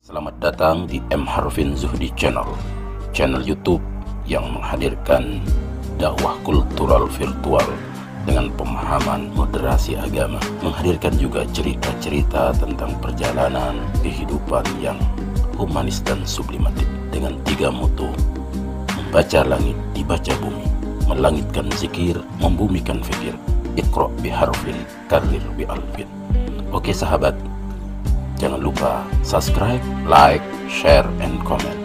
Selamat datang di M. Harvin Zuhdi Channel, channel YouTube yang menghadirkan dakwah kultural virtual dengan pemahaman moderasi agama, menghadirkan juga cerita-cerita tentang perjalanan kehidupan yang humanis dan sublimatif dengan 3 mutu: membaca langit, dibaca bumi, melangitkan zikir, membumikan fikir. Iqra bi harfin, karir bi alfin. Oke sahabat, jangan lupa subscribe, like, share, and comment.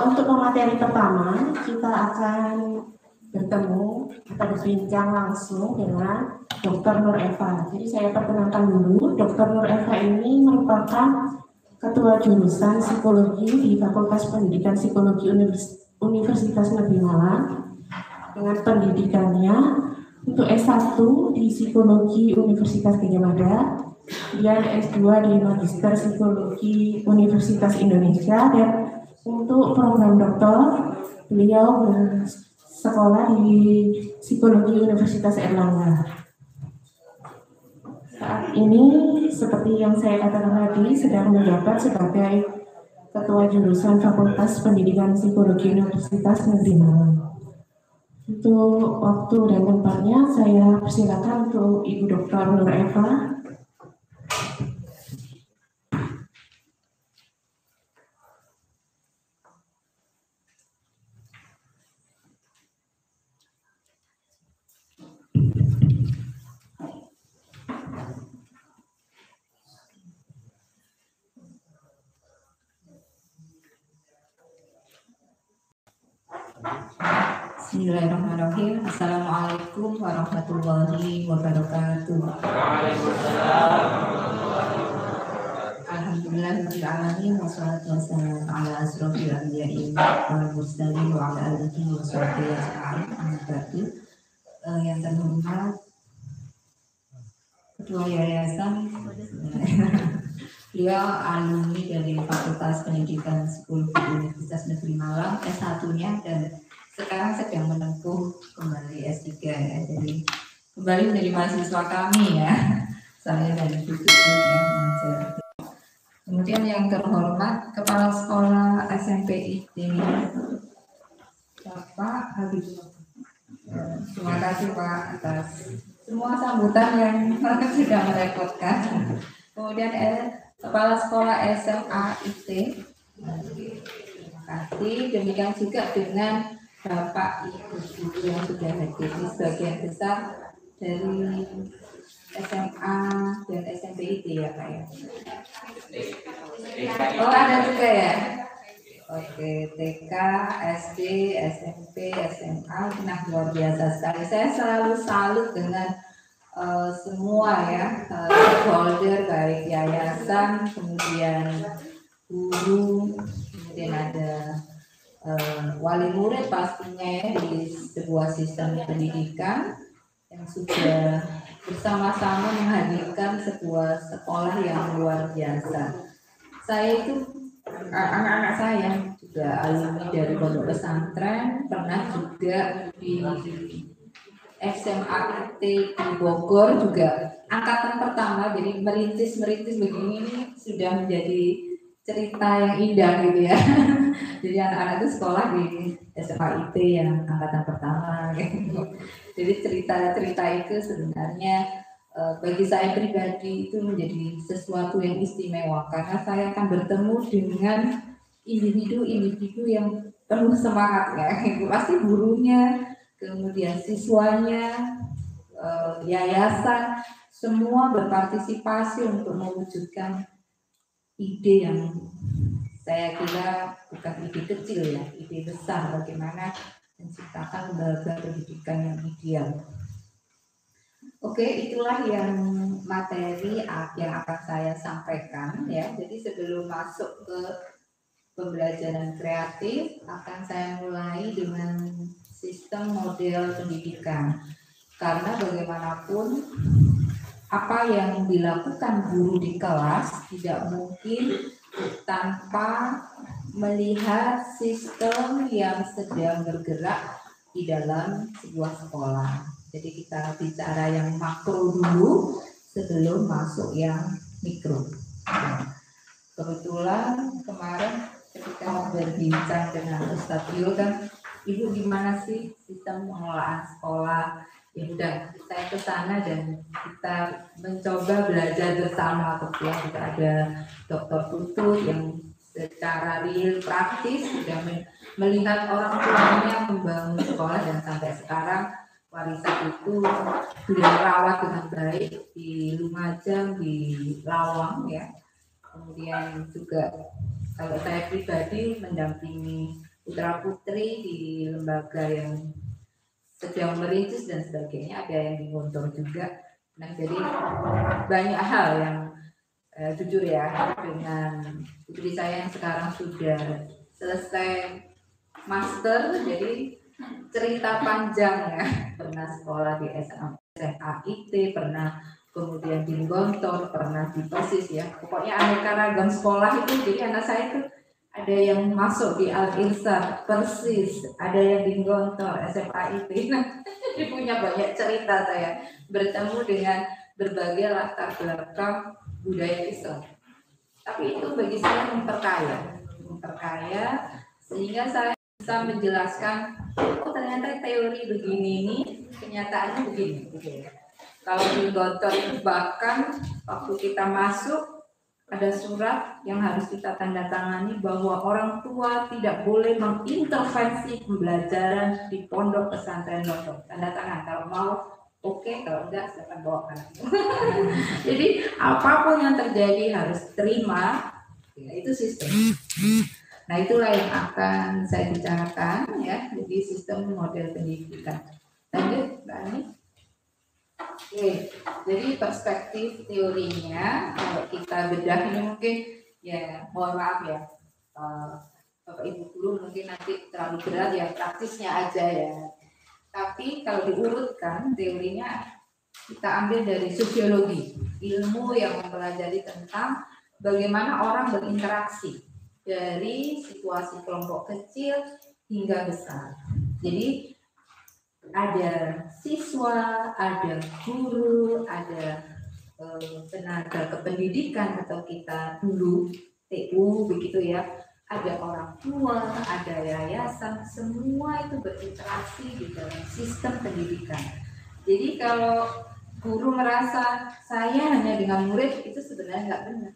Untuk pemateri pertama, kita akan bertemu atau berbincang langsung dengan Dr. Nur Eva. Jadi saya perkenalkan dulu, Dr. Nur Eva ini merupakan Ketua Jurusan Psikologi di Fakultas Pendidikan Psikologi Universitas Negeri Malang dengan pendidikannya untuk S1 di Psikologi Universitas Gadjah Mada dan S2 di Magister Psikologi Universitas Indonesia, dan untuk program doktor beliau bersekolah di Psikologi Universitas Erlangga. Saat ini seperti yang saya katakan tadi sedang menjabat sebagai Ketua Jurusan Fakultas Pendidikan Psikologi Universitas Negeri Malang. Untuk waktu dan tempatnya saya persilakan untuk Ibu Dr. Nur Eva. Bismillahirrahmanirrahim. Assalamualaikum warahmatullahi wabarakatuh. Alhamdulillahirabbil alamin, wassalatu wassalamu ala asrofil anbiya'i wal mursalin wa ala alihi wa sahbihi ajma'in. Yang terhormat Ketua Yayasan, beliau alumni dari Fakultas Pendidikan Psikologi Universitas Negeri Malang, S1-nya, dan sekarang sedang menempuh kembali S3 ya. Jadi kembali menjadi mahasiswa kami ya. Saya dari Bukit yang mengajar. Kemudian yang terhormat Kepala Sekolah SMP IT Bapak Habibullah. Terima kasih Pak atas semua sambutan yang sudah merepotkan. Kemudian Kepala Sekolah SMA IT. Terima kasih. Demikian juga dengan Bapak Ibu Guru yang sudah hadir. Di sebagian besar dari SMA dan SMP IT ya Pak ya. Oh ada juga ya. Oke, TK, SD, SMP, SMA. Nah luar biasa sekali. Saya selalu salut dengan semua ya stakeholder, baik yayasan, kemudian guru, kemudian ada wali murid pastinya ya di sebuah sistem pendidikan yang sudah bersama-sama menghadirkan sebuah sekolah yang luar biasa. Saya itu anak-anak saya juga alumni dari pondok pesantren, pernah juga di SMA IT di Bogor, juga angkatan pertama, jadi merintis begini ini sudah menjadi cerita yang indah gitu ya. Jadi anak-anak itu sekolah di SMA IT yang angkatan pertama gitu. Jadi cerita-cerita itu sebenarnya bagi saya pribadi itu menjadi sesuatu yang istimewa karena saya akan bertemu dengan individu-individu yang penuh semangat ya. Pasti gurunya, kemudian siswanya, yayasan, semua berpartisipasi untuk mewujudkan ide yang saya kira bukan ide kecil ya, ide besar bagaimana menciptakan lembaga pendidikan yang ideal. Oke, itulah yang materi yang akan saya sampaikan ya. Jadi sebelum masuk ke pembelajaran kreatif, akan saya mulai dengan sistem model pendidikan. Karena bagaimanapun apa yang dilakukan guru di kelas tidak mungkin tanpa melihat sistem yang sedang bergerak di dalam sebuah sekolah. Jadi kita bicara yang makro dulu sebelum masuk yang mikro. Kebetulan kemarin ketika berbincang dengan Ustadz Yul kan, Ibu gimana sih sistem pengelolaan sekolah? Ya udah, saya ke sana dan kita mencoba belajar bersama. Kebetulan juga ada Dr. Tutut yang secara real praktis sudah melihat orang tuanya membangun sekolah dan sampai sekarang warisan itu beliau rawat dengan baik di Lumajang, di Lawang ya. Kemudian juga kalau saya pribadi mendampingi putra putri di lembaga yang sedang merintis dan sebagainya, ada yang di Gontor juga. Nah jadi banyak hal yang jujur ya, dengan putri saya yang sekarang sudah selesai master, jadi cerita panjang ya, pernah sekolah di SMA IT, pernah kemudian di Gontor, pernah di Persis ya, pokoknya aneka ragam sekolah itu. Jadi anak saya itu ada yang masuk di Al-Irsad, Persis, ada yang di Gontor, SMA IT. Nah, jadi punya banyak cerita saya bertemu dengan berbagai latar belakang budaya Islam. Tapi itu bagi saya memperkaya sehingga saya bisa menjelaskan, oh ternyata teori begini ini kenyataannya begini. Kalau di Gontor itu bahkan waktu kita masuk ada surat yang harus kita tanda tangani bahwa orang tua tidak boleh mengintervensi pembelajaran di pondok pesantren Gontor. Tanda tangan kalau mau, oke, kalau enggak silakan bawa anak. Jadi apapun yang terjadi harus terima, ya, itu sistem. Nah itulah yang akan saya bicarakan ya, jadi sistem model pendidikan. Lanjut, Mbak Ani. Oke, jadi perspektif teorinya kalau kita bedah ini mungkin ya mohon maaf ya Bapak Ibu guru mungkin nanti terlalu berat ya, praktisnya aja ya. Tapi kalau diurutkan teorinya kita ambil dari sosiologi, ilmu yang mempelajari tentang bagaimana orang berinteraksi dari situasi kelompok kecil hingga besar. Jadi ada siswa, ada guru, ada tenaga kependidikan atau kita dulu TU begitu ya, ada orang tua, ada yayasan, semua itu berinteraksi di dalam sistem pendidikan. Jadi kalau guru merasa saya hanya dengan murid, itu sebenarnya nggak benar.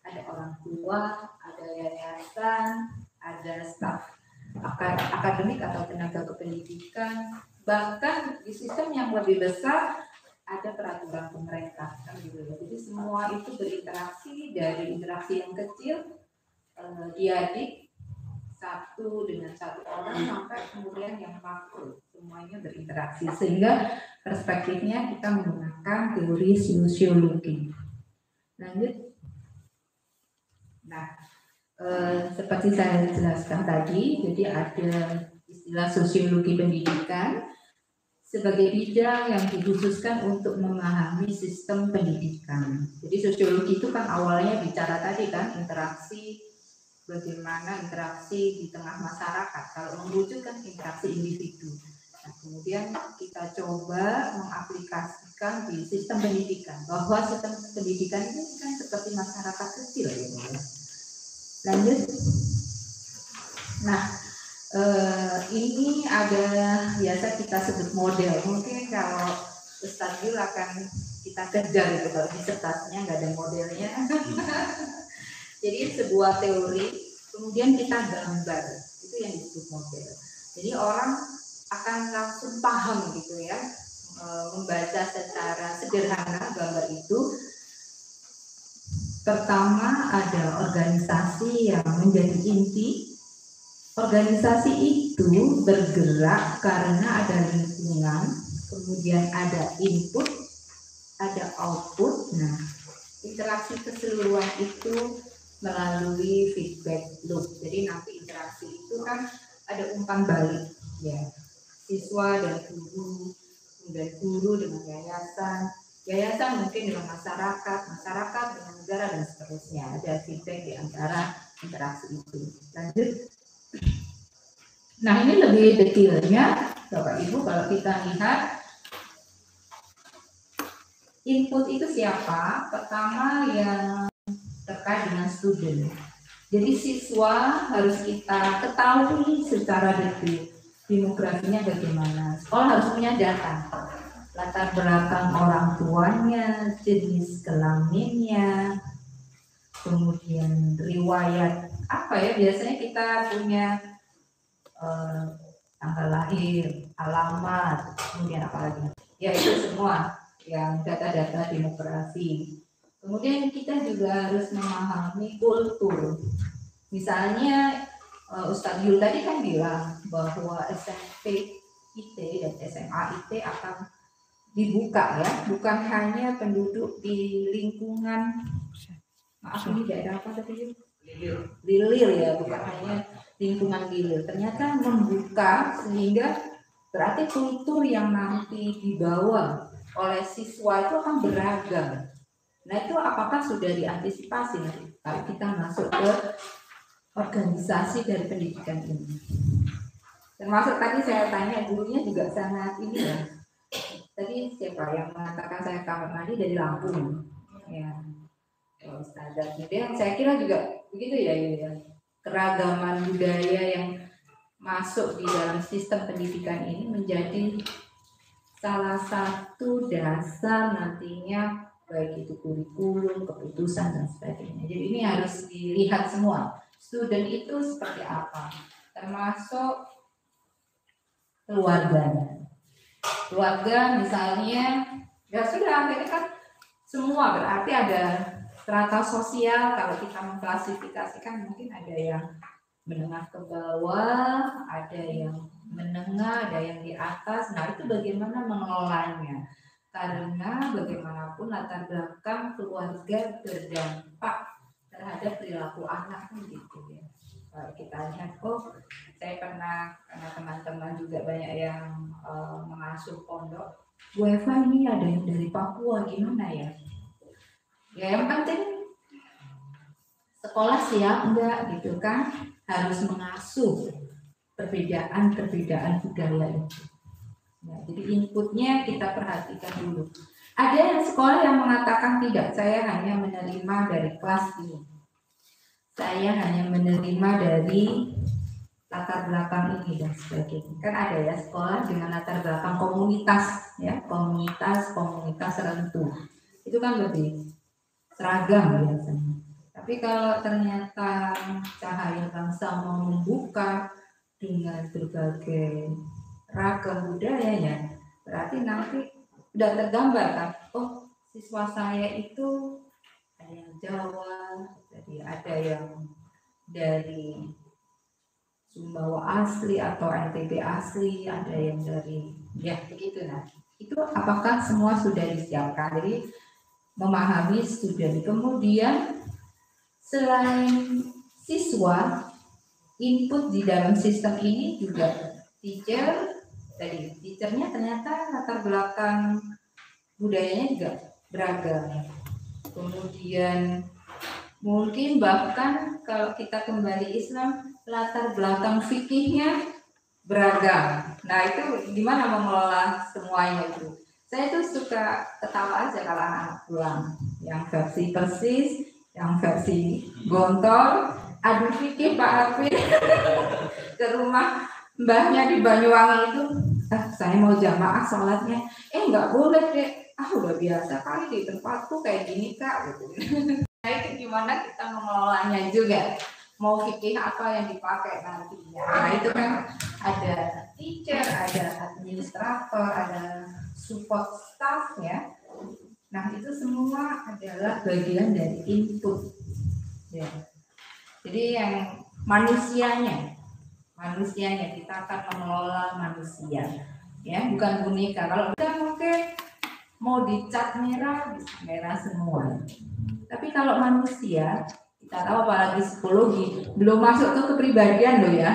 Ada orang tua, ada yayasan, ada staf akademik atau tenaga kependidikan, bahkan di sistem yang lebih besar ada peraturan pemerintah kan gitu. Jadi semua itu berinteraksi dari interaksi yang kecil diadik satu dengan satu orang sampai kemudian yang makro, semuanya berinteraksi sehingga perspektifnya kita menggunakan teori sosiologi. Lanjut. Nah, seperti saya jelaskan tadi, jadi ada istilah sosiologi pendidikan sebagai bidang yang dikhususkan untuk memahami sistem pendidikan. Jadi sosiologi itu kan awalnya bicara tadi kan interaksi, bagaimana interaksi di tengah masyarakat. Kalau merujuk kan interaksi individu. Nah, kemudian kita coba mengaplikasikan di sistem pendidikan bahwa sistem pendidikan ini kan seperti masyarakat kecil gitu ya. Lanjut. Nah, ini ada biasa kita sebut model. Mungkin kalau Ustadz Yul akan kita kejar itu kalau disertasinya nggak ada modelnya. Jadi sebuah teori kemudian kita gambar, itu yang disebut model. Jadi orang akan langsung paham gitu ya, membaca secara sederhana gambar itu. Pertama ada organisasi yang menjadi inti. Organisasi itu bergerak karena ada lingkungan, kemudian ada input, ada output. Nah, interaksi keseluruhan itu melalui feedback loop. Jadi nanti interaksi itu kan ada umpan balik, ya, siswa dan guru, kemudian guru dengan yayasan, yayasan mungkin dengan masyarakat, masyarakat dengan negara dan seterusnya. Ada feedback di antara interaksi itu. Lanjut. Nah, ini lebih detailnya, Bapak Ibu, kalau kita lihat input itu siapa? Pertama yang terkait dengan student. Jadi siswa harus kita ketahui secara detail demografinya bagaimana. Sekolah harus punya data, latar belakang orang tuanya, jenis kelaminnya, kemudian riwayat apa ya, biasanya kita punya tanggal lahir, alamat, kemudian apa lagi? Ya itu semua yang data-data demografi. Kemudian kita juga harus memahami kultur. Misalnya Ustadz Yul tadi kan bilang bahwa SMP IT dan SMA IT akan dibuka, ya, bukan hanya penduduk di lingkungan, maaf ini daerah apa tadi? Lilir, ya, bukan hanya lingkungan Lilir. Ternyata membuka sehingga berarti kultur yang nanti dibawa oleh siswa itu akan beragam. Nah, itu apakah sudah diantisipasi nanti kalau kita masuk ke organisasi dari pendidikan ini? Termasuk tadi saya tanya, gurunya juga sangat ini, ya. Tadi siapa yang mengatakan saya kamar mandi dari Lampung, ya, Ustazah. Jadi saya kira juga begitu, ya, ya. Keragaman budaya yang masuk di dalam sistem pendidikan ini menjadi salah satu dasar nantinya, baik itu kurikulum, keputusan dan sebagainya. Jadi ini harus dilihat semua. Student itu seperti apa, termasuk keluarganya. Keluarga misalnya, ya sudah, akhirnya kan semua berarti ada strata sosial. Kalau kita mengklasifikasikan mungkin ada yang menengah ke bawah, ada yang menengah, ada yang di atas. Nah, itu bagaimana mengelolanya, karena bagaimanapun latar belakang keluarga berdampak terhadap perilaku anak, gitu, ya. Kalau kita lihat, saya pernah, karena teman-teman juga banyak yang mengasuh pondok, Bu Eva ini ada yang dari Papua, gimana ya? Ya, yang penting sekolah siap enggak, gitu kan? Harus mengasuh perbedaan-perbedaan budaya itu. Nah, jadi inputnya kita perhatikan dulu. Ada yang sekolah yang mengatakan tidak, saya hanya menerima dari kelas ini, saya hanya menerima dari latar belakang ini dan sebagainya. Kan ada ya sekolah dengan latar belakang komunitas, ya, komunitas rentu. Itu kan lebih seragam biasanya. Tapi kalau ternyata Cahaya Bangsa mau membuka dengan berbagai ragam budayanya, berarti nanti udah tergambar kan, siswa saya itu ada yang Jawa, jadi ada yang dari Sumbawa asli atau NTB asli, ada yang dari, ya begitu. Nah, itu apakah semua sudah disiapkan? Jadi memahami student. Kemudian selain siswa, input di dalam sistem ini juga teachernya ternyata latar belakang budayanya juga beragam. Kemudian mungkin bahkan kalau kita kembali Islam, latar belakang fikihnya beragam. Nah, itu gimana mengelola semuanya itu? Saya tuh suka ketawa aja kalau anak-anak pulang, yang versi persis, yang versi gontor, adu fikih Pak Arvin ke rumah mbahnya di Banyuwangi itu, saya mau jamaah sholatnya, nggak boleh deh, udah biasa kali di tempatku kayak gini Kak, gitu. Nah, itu gimana kita mengelolanya juga, mau fikih apa yang dipakai nantinya. Nah, itu kan ada teacher, ada administrator, ada support staff, ya. Nah, itu semua adalah bagian dari input, ya. Jadi yang manusianya kita akan mengelola manusia. ya, bukan boneka. Kalau boneka mungkin mau dicat merah, bisa merah semua. Tapi kalau manusia, kita tahu apalagi psikologi, belum masuk ke kepribadian loh ya.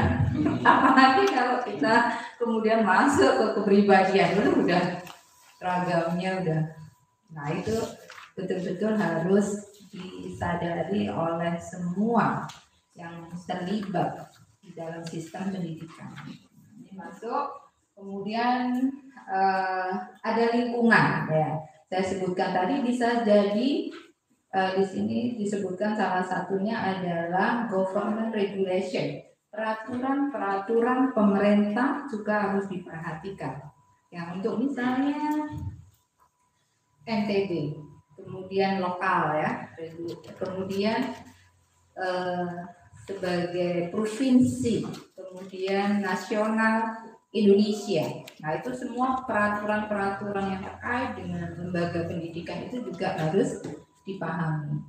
Apalagi kalau kita kemudian masuk ke kepribadian, itu udah ragamnya udah. Nah itu betul-betul harus disadari oleh semua yang terlibat di dalam sistem pendidikan. Ini masuk, kemudian ada lingkungan ya. Saya sebutkan tadi bisa jadi di sini disebutkan salah satunya adalah government regulation. Peraturan pemerintah juga harus diperhatikan. Yang untuk misalnya NTB, kemudian lokal ya, kemudian sebagai provinsi, kemudian nasional Indonesia. Nah itu semua peraturan-peraturan yang terkait dengan lembaga pendidikan itu juga harus dipahami.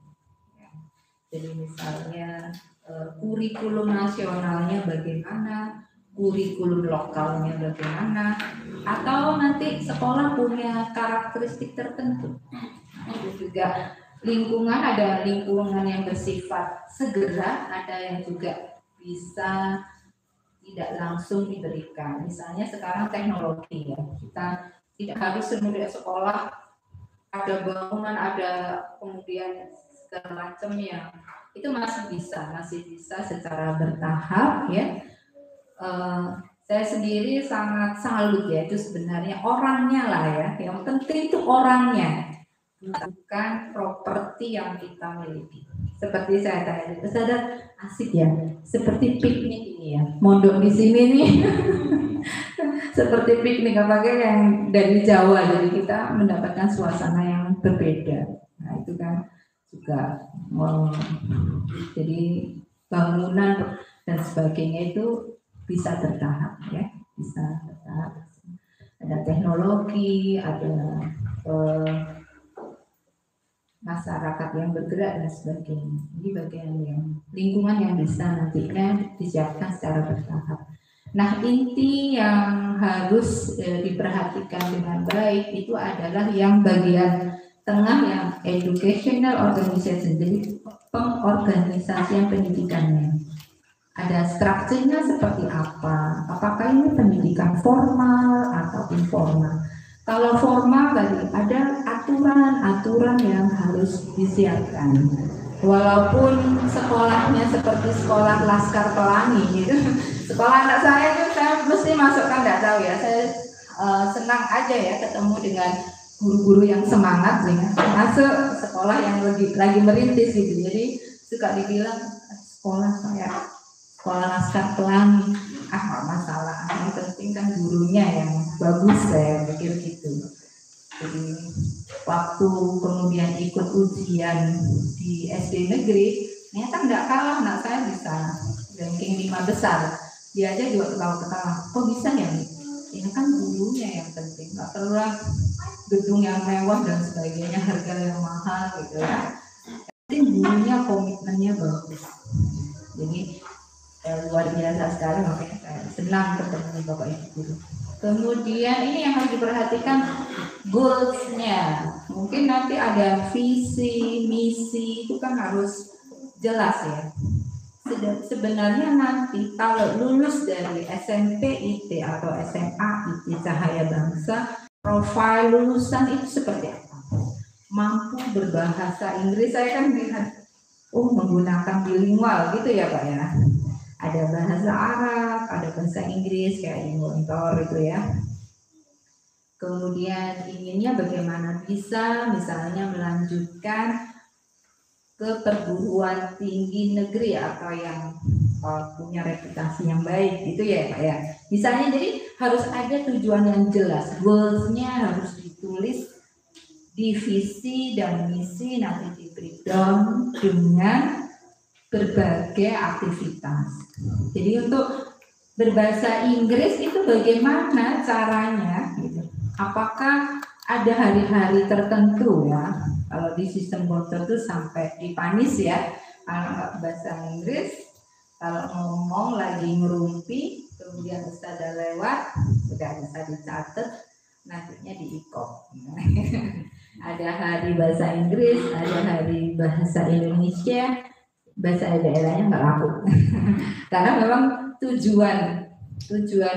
Jadi misalnya kurikulum nasionalnya bagaimana, kurikulum lokalnya bagaimana, atau nanti sekolah punya karakteristik tertentu. Nah, itu juga lingkungan, ada lingkungan yang bersifat segera, ada yang juga bisa tidak langsung diberikan. Misalnya sekarang teknologi ya, kita tidak harus kemudian sekolah ada bangunan, ada kemudian segala macamnya. Itu masih bisa secara bertahap ya. Saya sendiri sangat salut ya, itu sebenarnya orangnya lah ya. Yang penting itu orangnya, bukan properti yang kita miliki. Seperti saya tadi, sadar asik ya, seperti piknik ini ya, mondok di sini nih, seperti piknik apalagi yang dari Jawa, jadi kita mendapatkan suasana yang berbeda. Nah itu kan juga, jadi bangunan dan sebagainya itu bisa bertahap ya, bisa bertahap. Ada teknologi, ada masyarakat yang bergerak dan sebagainya. Ini bagian yang lingkungan yang bisa nantinya disiapkan secara bertahap. Nah inti yang harus diperhatikan dengan baik itu adalah yang bagian tengah yang educational organization, jadi pengorganisasian pendidikannya. Ada strukturnya seperti apa? Apakah ini pendidikan formal atau informal? Kalau formal tadi ada aturan-aturan yang harus disiapkan. Walaupun sekolahnya seperti sekolah Laskar Pelangi gitu. Sekolah anak saya itu saya mesti masukkan, nggak tahu ya. Saya senang aja ya ketemu dengan guru-guru yang semangat sehingga masuk sekolah yang lagi merintis gitu. Jadi suka dibilang sekolah kayak sekolah Laskar Pelangi. Nggak masalah, yang penting kan gurunya yang bagus, saya pikir gitu. Jadi waktu kemudian ikut ujian di SD negeri, ternyata nggak kalah, anak saya bisa ranking 5 besar. Dia aja juga ketawa-ketawa, kok bisa ya? Ini kan gurunya yang penting, nggak perlu gedung yang mewah dan sebagainya, harga yang mahal gitu ya. Tapi gurunya komitmennya bagus. Jadi luar biasa sekali, makanya saya senang ketemu Bapak Ibu guru. Kemudian ini yang harus diperhatikan goals-nya. Mungkin nanti ada visi, misi, itu kan harus jelas ya. Sebenarnya nanti kalau lulus dari SMP IT atau SMA IT Cahaya Bangsa, profil lulusan itu seperti apa? Mampu berbahasa Inggris, saya kan lihat, menggunakan bilingual gitu ya Pak ya. Ada bahasa Arab, ada bahasa Inggris kayak di monitor itu ya. Kemudian inginnya bagaimana bisa misalnya melanjutkan ke perguruan tinggi negeri atau yang punya reputasi yang baik gitu ya Pak ya. Misalnya jadi harus ada tujuan yang jelas, goals-nya harus ditulis di visi dan misi, nanti di breakdown dengan berbagai aktivitas. Jadi untuk berbahasa Inggris itu bagaimana caranya gitu. Apakah ada hari-hari tertentu ya, kalau di sistem Bolter itu sampai dipanis ya, kalau bahasa Inggris kalau ngomong lagi ngerumpi kemudian ustadzah lewat sudah bisa dicatat nantinya di IKOP. Ada hari bahasa Inggris, ada hari bahasa Indonesia, bahasa daerahnya nggak laku. Karena memang tujuan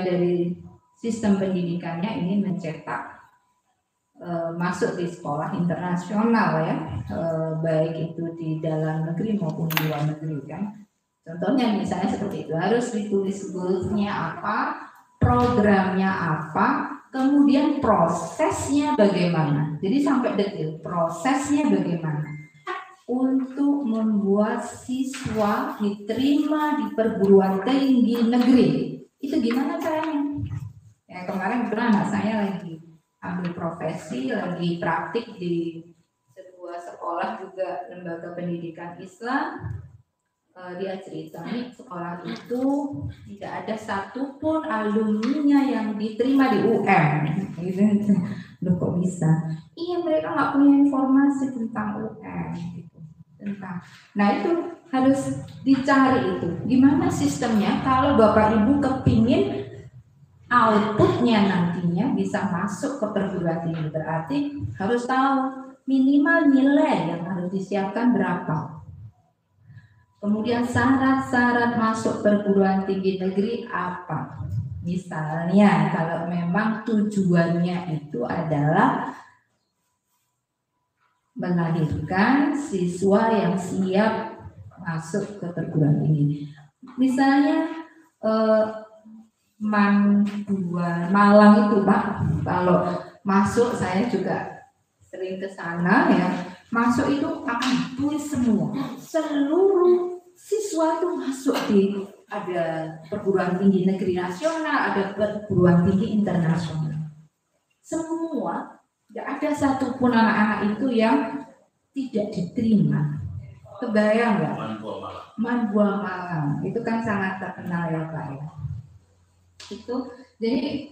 dari sistem pendidikannya ini mencetak masuk di sekolah internasional ya, baik itu di dalam negeri maupun di luar negeri kan. Contohnya misalnya seperti itu, harus ditulis goals-nya apa, programnya apa, kemudian prosesnya bagaimana. Jadi sampai detail prosesnya bagaimana untuk membuat siswa diterima di perguruan tinggi negeri. Itu gimana caranya? Ya, kemarin kebetulan anak saya lagi ambil profesi, lagi praktik di sebuah sekolah juga lembaga pendidikan Islam. Dia cerita nih, sekolah itu tidak ada satupun alumninya yang diterima di UM. Loh kok bisa? Iya, mereka nggak punya informasi tentang UM. Gitu. Nah itu harus dicari itu. Gimana sistemnya kalau Bapak Ibu kepingin outputnya nantinya bisa masuk ke perguruan tinggi, berarti harus tahu minimal nilai yang harus disiapkan berapa. Kemudian syarat-syarat masuk perguruan tinggi negeri apa? Misalnya kalau memang tujuannya itu adalah melahirkan siswa yang siap masuk ke perguruan tinggi. Misalnya Malang itu Pak, kalau masuk saya juga sering ke sana ya, masuk itu akan tulis semua, seluruh siswa itu masuk di ada perguruan tinggi negeri nasional, ada perguruan tinggi internasional, semua, tidak ada satupun anak-anak itu yang tidak diterima. Kebayang nggak? Manbuah Malang itu kan sangat terkenal ya Pak ya. Itu jadi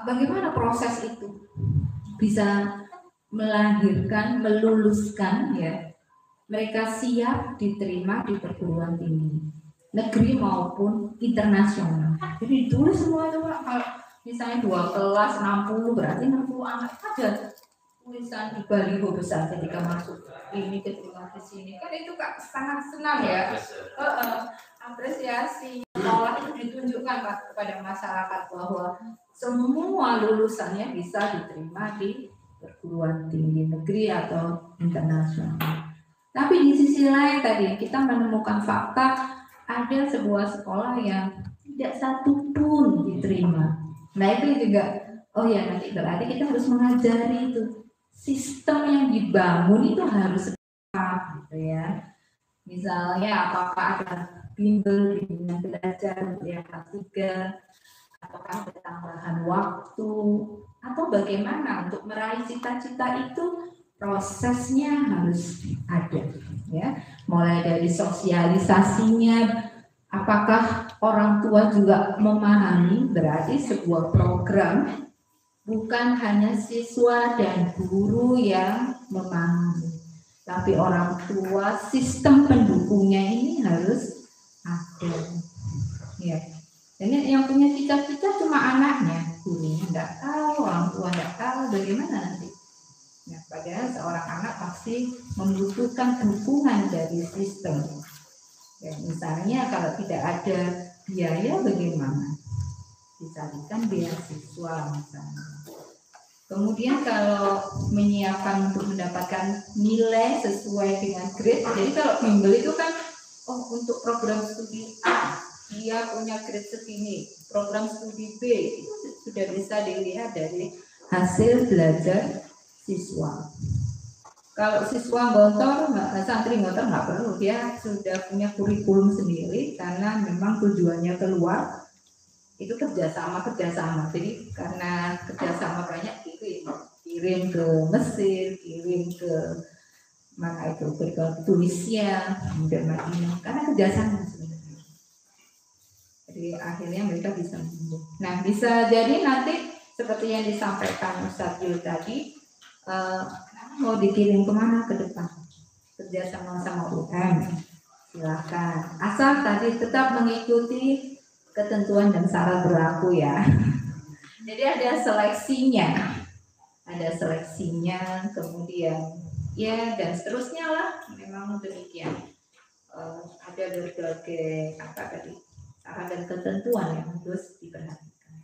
bagaimana proses itu bisa melahirkan, meluluskan ya mereka siap diterima di perguruan tinggi negeri maupun internasional. Jadi ditulis semua itu Pak. Kalau misalnya 2 kelas 60 berarti 60 anak ada tulisan di baliho besar ketika masuk ini ketika di sini kan itu Kak sangat senang ya. Apresiasi sekolah itu ditunjukkan Pak kepada masyarakat bahwa semua lulusannya bisa diterima di perguruan tinggi negeri atau internasional. Tapi di sisi lain tadi kita menemukan fakta ada sebuah sekolah yang tidak satu pun diterima. Nah itu juga, oh ya nanti berarti kita harus mengajari itu sistem yang dibangun itu harus apa gitu ya. Misalnya apakah ada bimbel bimbingan belajar yang K3, apakah ada tambahan waktu, atau bagaimana untuk meraih cita-cita itu prosesnya harus ada ya, mulai dari sosialisasinya, apakah orang tua juga memahami, berarti sebuah program bukan hanya siswa dan guru yang memahami, tapi orang tua, sistem pendukungnya ini harus ada ya. Jadi yang punya cita-cita cuma anaknya, gurunya nggak tahu, orang tua nggak tahu bagaimana nanti. Nah, padahal seorang anak pasti membutuhkan dukungan dari sistem. Ya, misalnya kalau tidak ada biaya bagaimana? Dicarikan beasiswa misalnya. Kemudian kalau menyiapkan untuk mendapatkan nilai sesuai dengan grade, jadi kalau bimbel itu kan, oh untuk program studi A, dia punya grade segini, program studi B, itu sudah bisa dilihat dari hasil belajar siswa. Kalau siswa ngotor, santri ngotor nggak perlu, dia sudah punya kurikulum sendiri karena memang tujuannya keluar itu kerjasama. Jadi karena kerjasama banyak kirim ke Mesir, kirim ke mana itu ke Tunisia, kemudian Madinah, karena kerjasama sebenarnya. Jadi akhirnya mereka bisa menumbuh. Nah bisa jadi nanti seperti yang disampaikan Ustadz Yul tadi, mau dikirim kemana ke depan? Kerjasama sama UM, silakan. Asal tadi tetap mengikuti ketentuan dan syarat berlaku ya. Jadi ada seleksinya, kemudian ya dan seterusnya lah, memang demikian. Ada berbagai syarat dan ketentuan yang harus diperhatikan.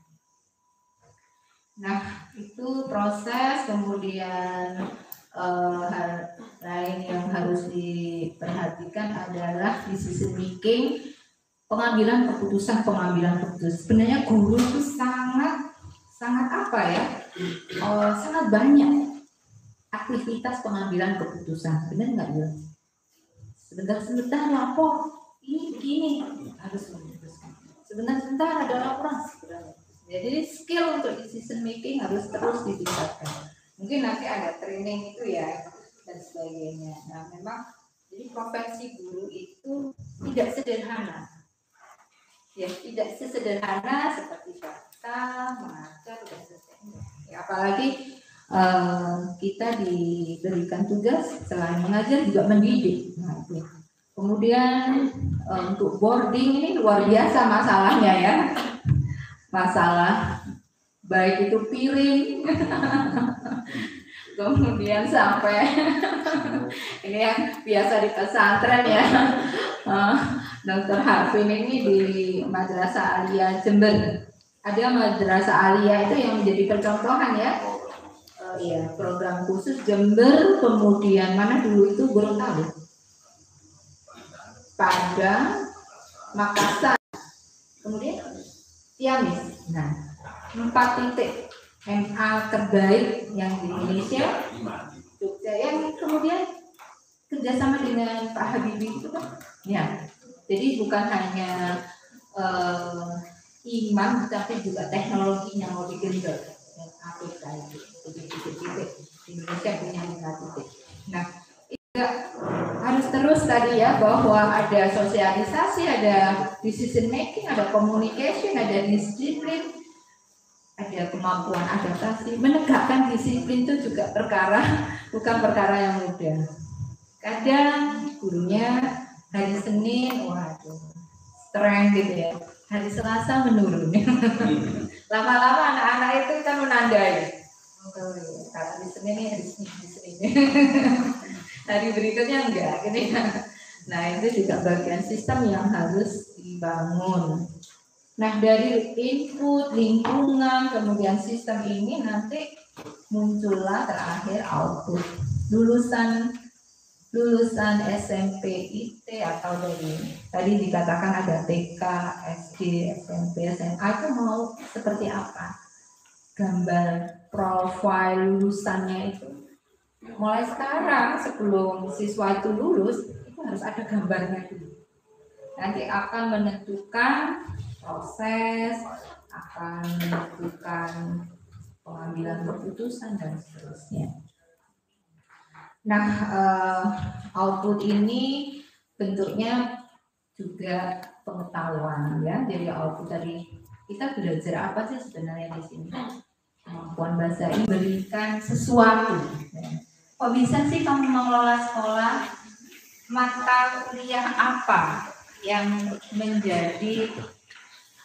Nah, itu proses, kemudian hal lain yang harus diperhatikan adalah decision making, pengambilan keputusan. Sebenarnya guru itu sangat apa ya? Sangat banyak aktivitas pengambilan keputusan. Benar nggak ya? Sebentar lapor, ini begini harus memutuskan. Sebentar ada laporan. Jadi skill untuk decision making harus terus ditingkatkan. Mungkin nanti ada training itu ya dan sebagainya. Nah, memang jadi profesi guru itu tidak sederhana. Ya, tidak sesederhana seperti kata, mengajar dan sebagainya. Ya, apalagi kita diberikan tugas selain mengajar juga mendidik. Nah, itu. Kemudian untuk boarding ini luar biasa masalahnya ya. Masalah baik itu piring, kemudian sampai ini yang biasa di pesantren ya. Dr. Harvin ini di Madrasah Aliyah Jember. Ada Madrasah Aliyah itu yang menjadi percontohan ya. Iya, program khusus Jember, kemudian mana dulu itu Gorontalo, Padang, Makassar, kemudian Ciamis. Nah, 4 titik MA terbaik yang di Indonesia, Jogja, yang kemudian kerjasama dengan Pak Habibie itu kan, ya. Jadi bukan hanya iman, tapi juga teknologinya mau digenjot. APK itu titik-titik Indonesia punya 5 titik. Nah, itu harus terus tadi ya, bahwa ada sosialisasi, ada decision making, ada communication, ada disiplin, ada kemampuan adaptasi. Menegakkan disiplin itu juga bukan perkara yang mudah. Kadang gurunya hari Senin, waduh, strength gitu ya. Hari Selasa menurun. Lama-lama anak-anak itu kan menandai. Hari Senin ini hari Senin. Hari berikutnya enggak. Gini. Nah, itu juga bagian sistem yang harus dibangun. Nah, dari input, lingkungan, kemudian sistem ini nanti muncullah terakhir output. Lulusan SMP, IT atau dari tadi dikatakan ada TK, SD, SMP, SMA itu mau seperti apa? Gambar profil lulusannya itu mulai sekarang sebelum siswa itu lulus itu harus ada gambarnya dulu. Nanti akan menentukan proses, akan menentukan pengambilan keputusan dan seterusnya. Nah, output ini bentuknya juga pengetahuan ya. Jadi output tadi kita belajar apa sih sebenarnya di sini? Kemampuan bahasa ini berikan sesuatu. Kok bisa sih kamu mengelola sekolah? Mata kuliah apa yang menjadi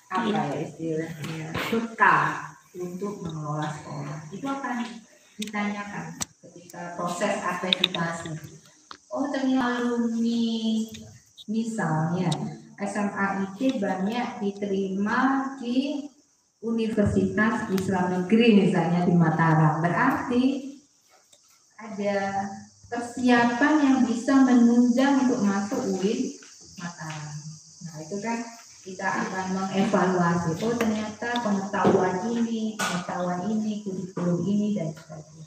apa ya istilahnya bekal untuk mengelola sekolah? Itu akan ditanyakan ketika proses akreditasi. Oh, ternyata alumni misalnya SMA IT banyak diterima di Universitas Islam Negeri misalnya di Mataram. Berarti ada persiapan yang bisa menunjang untuk masuk UIN Mataram. Nah, itu kan kita akan mengevaluasi. Oh, ternyata pengetahuan ini, kurikulum ini dan sebagainya.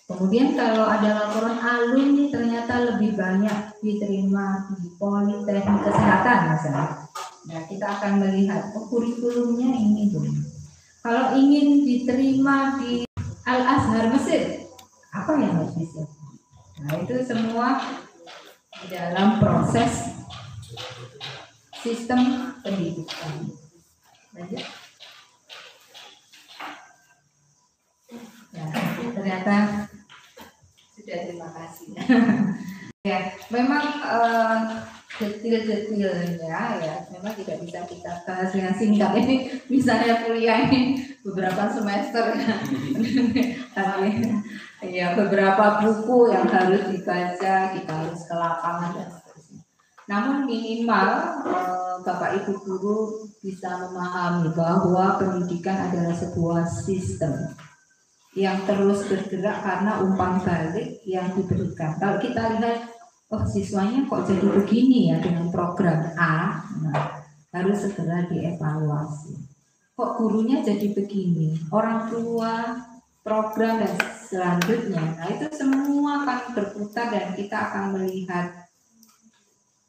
Kemudian kalau ada laporan alumni ternyata lebih banyak diterima di Politeknik Kesehatan misalnya. Nah, kita akan melihat kurikulumnya ini dulu. Kalau ingin diterima di Al-Azhar Mesir, apa yang harus disiapkan? Nah, itu semua di dalam proses sistem pendidikan. Lanjut. Nah, ternyata sudah, terima kasih. Ya, memang detil-detilnya ya memang tidak bisa kita bahas dengan singkat. Ini misalnya kuliah ini beberapa semester ya. Ya beberapa buku yang harus dibaca, kita harus ke lapangan dan seterusnya. Namun minimal Bapak Ibu guru bisa memahami bahwa pendidikan adalah sebuah sistem yang terus bergerak karena umpan balik yang diberikan. Kalau kita lihat, oh siswanya kok jadi begini ya dengan program A, nah, harus segera dievaluasi. Kok gurunya jadi begini, orang tua, program dan selanjutnya. Nah itu semua akan berputar dan kita akan melihat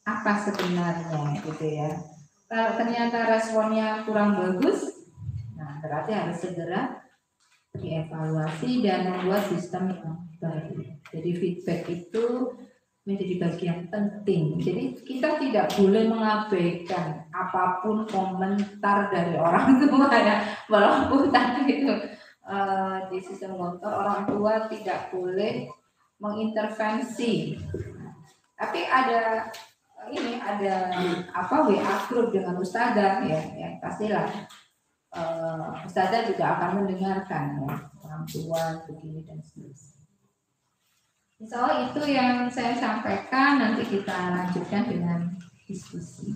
apa sebenarnya gitu ya. Kalau ternyata responnya kurang bagus, nah berarti harus segera dievaluasi dan membuat sistem yang baru. Jadi feedback itu menjadi bagian penting. Jadi kita tidak boleh mengabaikan apapun komentar dari orang tua ya. Walaupun tadi itu di sistem kontrol orang tua tidak boleh mengintervensi. Tapi ada WA group dengan ustazah ya, yang pastilah ustazah juga akan mendengarkan ya, orang tua begini dan seterusnya. Insya Allah itu yang saya sampaikan, nanti kita lanjutkan dengan diskusi.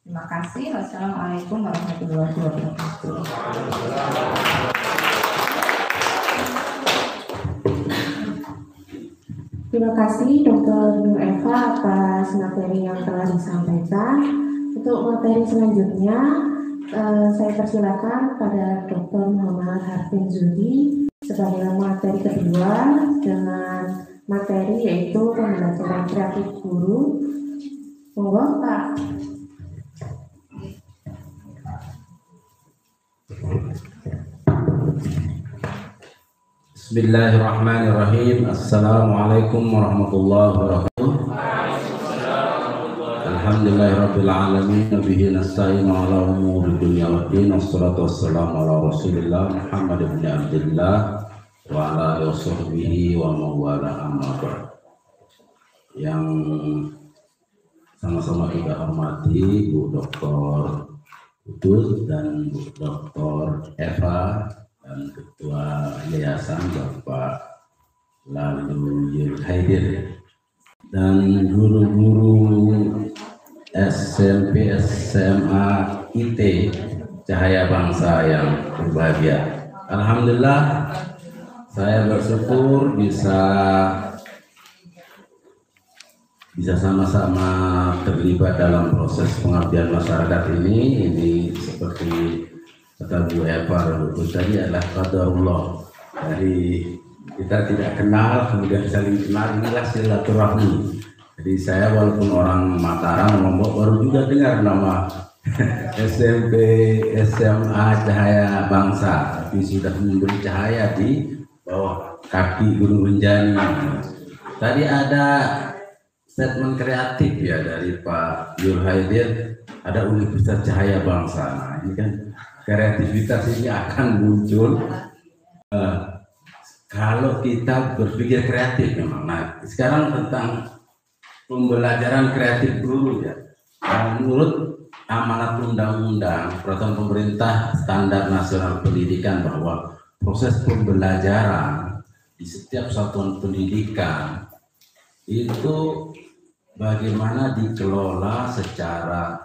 Terima kasih. Wassalamualaikum warahmatullahi wabarakatuh. Terima kasih Dr. Nur Eva atas materi yang telah disampaikan. Untuk materi selanjutnya, saya persilakan pada Dr. Muhammad Harfin Zuhdi sebagai materi kedua dengan materi yaitu pembelajaran kreatif guru. Monggo Pak. Bismillahirrahmanirrahim. Assalamualaikum warahmatullahi wabarakatuh. Alhamdulillahirabbil alamin, bihi nasta'inu ala umuri dunya waddin, wassalatu wassalamu ala Rasulillah Muhammad ibn Abdullah wa ala alihi washabbihi wa mawala amma ba'd. Yang sama-sama kita hormati Bu Dr. Kudus dan Bu Dr. Eva dan Ketua Yayasan Bapak Lalu Haidir dan guru-guru SMP, SMA, IT Cahaya Bangsa yang berbahagia. Alhamdulillah, saya bersyukur bisa sama-sama terlibat dalam proses pengabdian masyarakat ini. Ini seperti kata Bu Eva tadi adalah qadarullah. Dari kita tidak kenal kemudian saling kenal, inilah silaturahmi. Jadi saya walaupun orang Mataram, Lombok, baru juga dengar nama SMP, SMA Cahaya Bangsa, tapi sudah memberi cahaya di bawah kaki Gunung Rinjani. Tadi ada statement kreatif ya dari Pak Yul Haidir, ada Universitas Cahaya Bangsa. Nah, ini kan kreativitas ini akan muncul kalau kita berpikir kreatif memang. Nah, sekarang tentang pembelajaran kreatif dulu ya. Menurut amanat undang-undang peraturan pemerintah standar nasional pendidikan bahwa proses pembelajaran di setiap satuan pendidikan itu bagaimana dikelola secara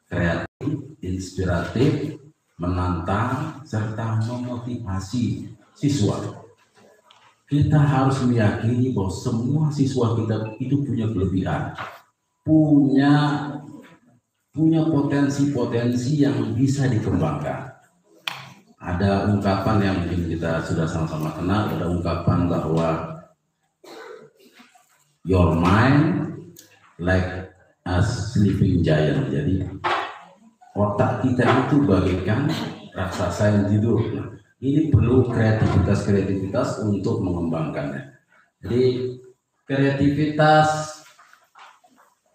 kreatif, inspiratif, menantang, serta memotivasi siswa. Kita harus meyakini bahwa semua siswa kita itu punya kelebihan, punya potensi-potensi yang bisa dikembangkan. Ada ungkapan yang mungkin kita sudah sama-sama kenal, ada ungkapan bahwa your mind like a sleeping giant. Jadi otak kita itu bagaikan raksasa yang tidur. Nah, ini perlu kreativitas untuk mengembangkannya. Jadi kreativitas,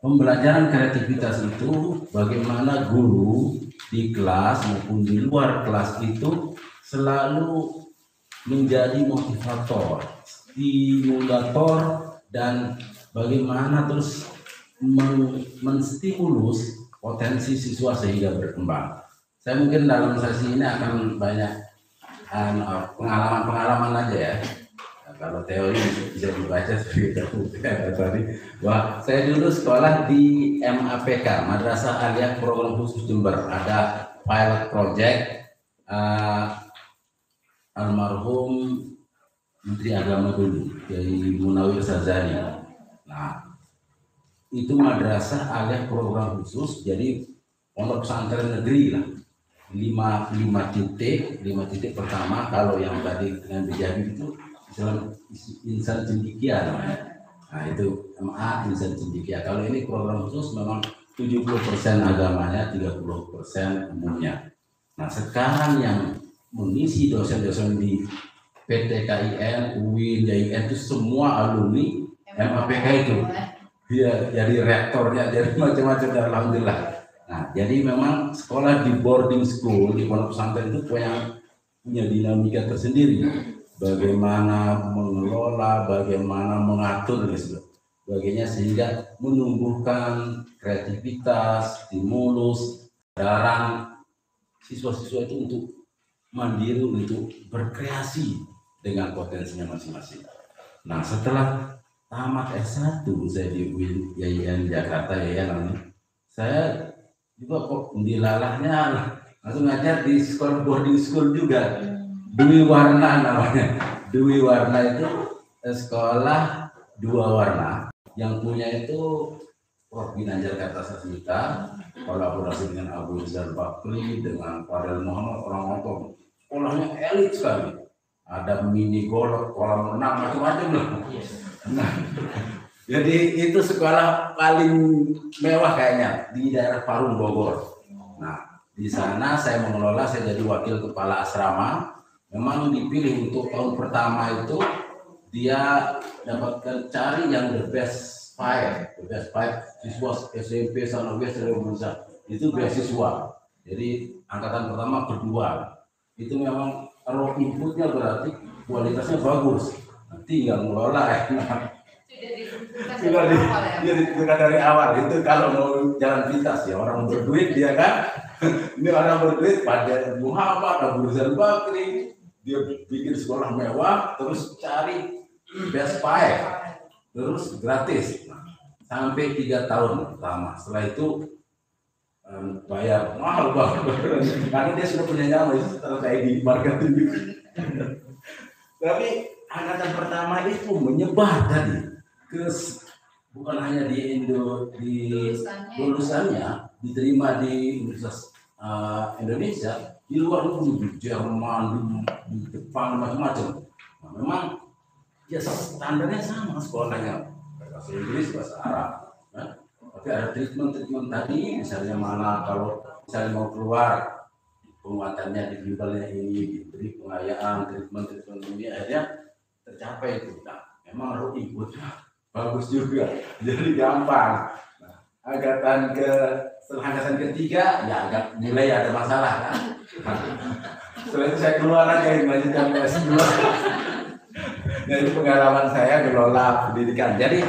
pembelajaran kreativitas itu bagaimana guru di kelas maupun di luar kelas itu selalu menjadi motivator, stimulator, dan bagaimana terus menstimulus potensi siswa sehingga berkembang. Saya mungkin dalam sesi ini akan banyak pengalaman-pengalaman aja ya. Nah, kalau teori bisa dibaca tadi. Wah, saya dulu sekolah di MAPK, Madrasah Aliyah Program Khusus Jember. Ada pilot project almarhum Menteri Agama dulu, Kiai Munawir Sazali. Nah, itu madrasah aliyah program khusus, jadi pondok pesantren negeri lah. 5 titik pertama, kalau yang tadi dengan Bijami itu insan cendikia namanya. Nah itu MA insan cendikia. Kalau ini program khusus memang 70% agamanya, 30% umumnya. Nah sekarang yang mengisi dosen-dosen di PT KIN, UIN, JIN itu semua alumni MAPK itu. Dia jadi rektornya, jadi macam-macam, alhamdulillah. Nah, jadi memang sekolah di boarding school, di pondok pesantren itu punya dinamika tersendiri. Bagaimana mengelola, bagaimana mengatur dan sebagainya sehingga menumbuhkan kreativitas, stimulus, kesadaran siswa-siswa itu untuk mandiri, untuk berkreasi dengan potensinya masing-masing. Nah, setelah tamat S1 saya di UIN YIN Jakarta saya juga kok dilalahnya langsung ngajar di sekolah boarding school juga, Dwi Warna namanya. Dwi Warna itu sekolah 2 warna, yang punya itu Prof. Ginanjar Kartasasmita, kolaborasi dengan Abu Rizal Bakri, dengan Farel Muhammad, orang Hongkong. Sekolahnya elit sekali, ada mini golf, kolam renang, macam-macam lah. Nah, jadi itu sekolah paling mewah kayaknya di daerah Parung, Bogor. Nah, di sana saya mengelola, saya jadi wakil kepala asrama. Memang dipilih untuk tahun pertama itu dia dapatkan cari yang the best five siswa SMP Sanawiyah Srimusa itu beasiswa. Jadi angkatan pertama kedua itu memang raw inputnya berarti kualitasnya bagus. Tinggal ngelola sudah ditentukan dari awal. Itu kalau mau jalan pintas ya, orang berduit dia kan. Ini orang berduit pada Muhammad, Abu Rizal Bakri, dia bikin sekolah mewah, terus cari best five, terus gratis sampai 3 tahun pertama. Setelah itu bayar mahal banget karena dia sudah punya nama itu kayak di marketing juga. Tapi angkatan pertama itu menyebar tadi ke bukan hanya di lulusannya diterima di Universitas Indonesia, di luar negeri, di Jerman, di Jepang, macam-macam. Nah, memang ya standarnya sama sekolahnya, bahasa Inggris, bahasa Arab. Nah, tapi ada treatment tadi, misalnya mana kalau misalnya mau keluar penguatannya di bimbelnya ini, diberi pengayaan, treatment ini akhirnya tercapai itu. Nah, memang harus ikut bagus juga, jadi gampang. Nah, setelah angkatan ketiga ya agak mulai ada masalah kan. Setelah itu saya keluar lagi melanjutkan S2. Nah, itu pengalaman saya mengelola pendidikan. Jadi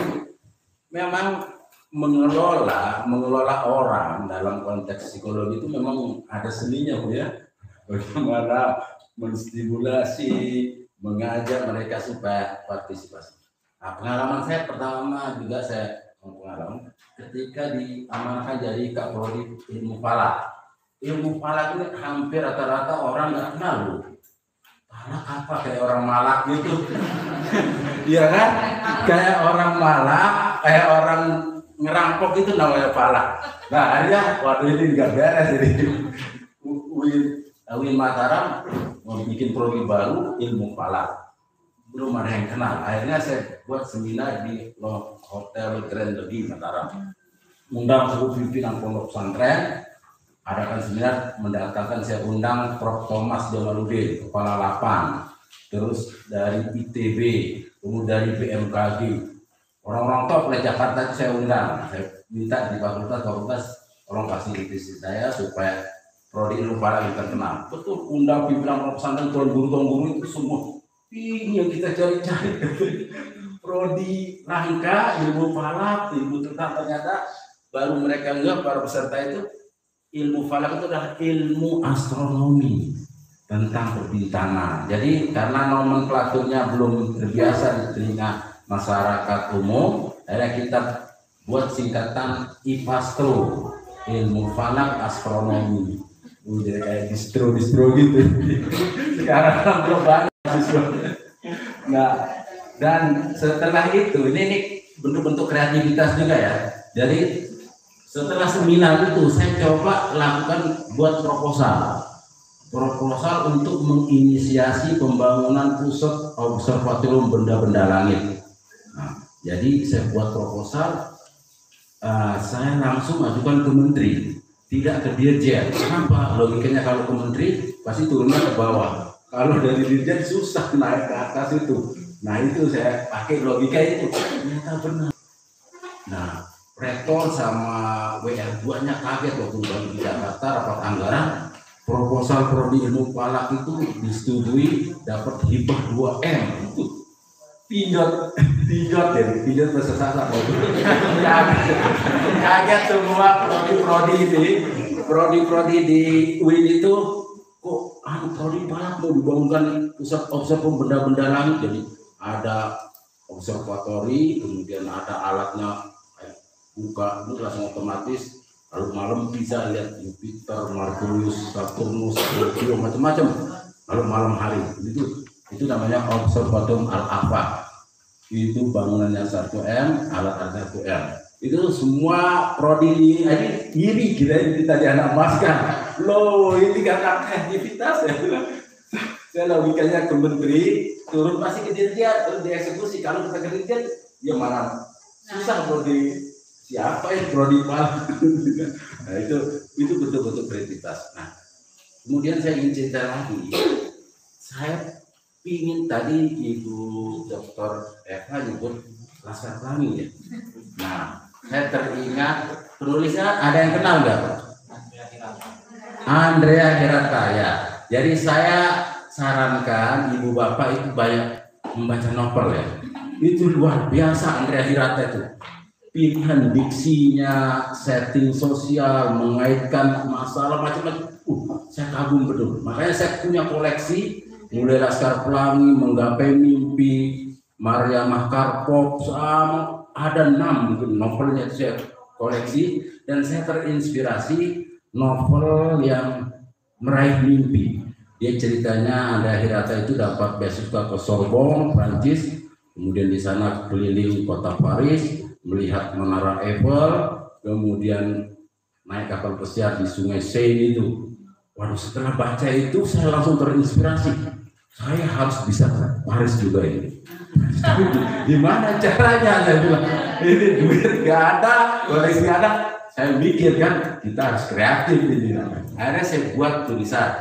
memang mengelola orang dalam konteks psikologi itu memang ada seninya, Bu ya. Bagaimana menstimulasi, mengajak mereka supaya partisipasi. Nah, pengalaman saya pertama juga pengalaman ketika diamanahkan jadi Kak Prodi ilmu falak. Ilmu falak ini hampir rata-rata orang nggak kenal, Bu. Falak apa, kayak orang malak gitu. Iya kan? Kayak orang malak, kayak orang ngerampok itu namanya falak. Nah, akhirnya waduh ini nggak beres jadi UIN Mataram mau bikin prodi baru ilmu falak. Belum ada yang kenal. Akhirnya saya buat seminar di Hotel Grand Legi Mataram. Undang seluruh pimpinan pondok pesantren, adakan seminar, mendatangkan saya undang Prof. Thomas Jamaludin, Kepala Lapan, terus dari ITB, kemudian dari BMKG, orang-orang top dari Jakarta itu saya undang. Saya minta di fakultas tolong fasilitasi saya supaya prodi ilmu falak yang terkenal. Betul, undang pimpinan pondok pesantren, tuan guru itu semua. Ini yang kita cari-cari. Prodi rangka ilmu falak, ilmu tentang, ternyata baru mereka enggak, para peserta itu ilmu falak itu adalah ilmu astronomi tentang perbintangan. Jadi karena nomenklaturnya belum terbiasa di telinga masyarakat umum, akhirnya kita buat singkatan IPASTRO, ilmu falak astronomi. Udah kayak distro gitu. Sekarang belum banyak siswanya. Nah, dan setelah itu ini bentuk-bentuk kreativitas juga ya. Jadi setelah seminar itu saya coba lakukan buat proposal untuk menginisiasi pembangunan pusat observatorium benda-benda langit. Nah, jadi saya buat proposal, saya langsung ajukan ke menteri, tidak ke dirjen. Kenapa? Logikanya kalau ke menteri pasti turunnya ke bawah. Kalau dari dirjen susah naik ke atas itu. Nah itu saya pakai logika itu, ternyata benar. Nah, rektor sama WR2-nya kaget waktu baru di Jakarta rapat anggaran, proposal prodi ilmu falak itu disetujui, dapat hibah 2M. Itu pinjot bahasa Sasak. Kaget semua prodi di UIN itu, kok prodi falak mau dibangunkan pusat observatorium benda-benda langit. Jadi ada observatori, kemudian ada alatnya, buka itu langsung otomatis, lalu malam bisa lihat Jupiter, Merkurius, Saturnus, Pluto, macam-macam. Lalu malam hari itu namanya Observatorium Al-Afaq. Itu bangunannya 1M, alat-alatnya 1M. Itu semua prodi ini iri kita dianamaskan. Loh, ini kan aktivitas ya. Saya logikanya ke menteri, turun pasti ke dirjen, terus dieksekusi. Kalau kita ke dirjen, dia mana susah prodi siapa yang prodi falak. Nah itu betul-betul kreativitas. Nah kemudian saya ingin cerita lagi. Saya ingin tadi Ibu Dr. Eva nyebut Laskar Pelangi ya. Nah saya teringat penulisnya, ada yang kenal nggak? Andrea Hirata ya. Jadi saya sarankan ibu bapak itu banyak membaca novel ya. Itu luar biasa Andrea Hirata itu. Pilihan diksinya, setting sosial, mengaitkan masalah macam-macam. Saya kagum betul. Makanya saya punya koleksi mulai Laskar Pelangi, Menggapai Mimpi, Maria Mahkarpov, sama ada 6 mungkin novelnya itu saya koleksi, dan saya terinspirasi novel yang Meraih Mimpi. Dia ceritanya Andrea Hirata itu dapat beasiswa ke Sorbonne, Prancis, kemudian di sana keliling kota Paris, melihat Menara Eiffel, kemudian naik kapal pesiar di Sungai Seine itu. Waduh, setelah baca itu saya langsung terinspirasi. Saya harus bisa ke Paris juga ini. Gimana caranya? Saya bilang, ini duit nggak ada, koleksi nggak ada. Saya mikir kan, kita harus kreatif ini. Akhirnya saya buat tulisan.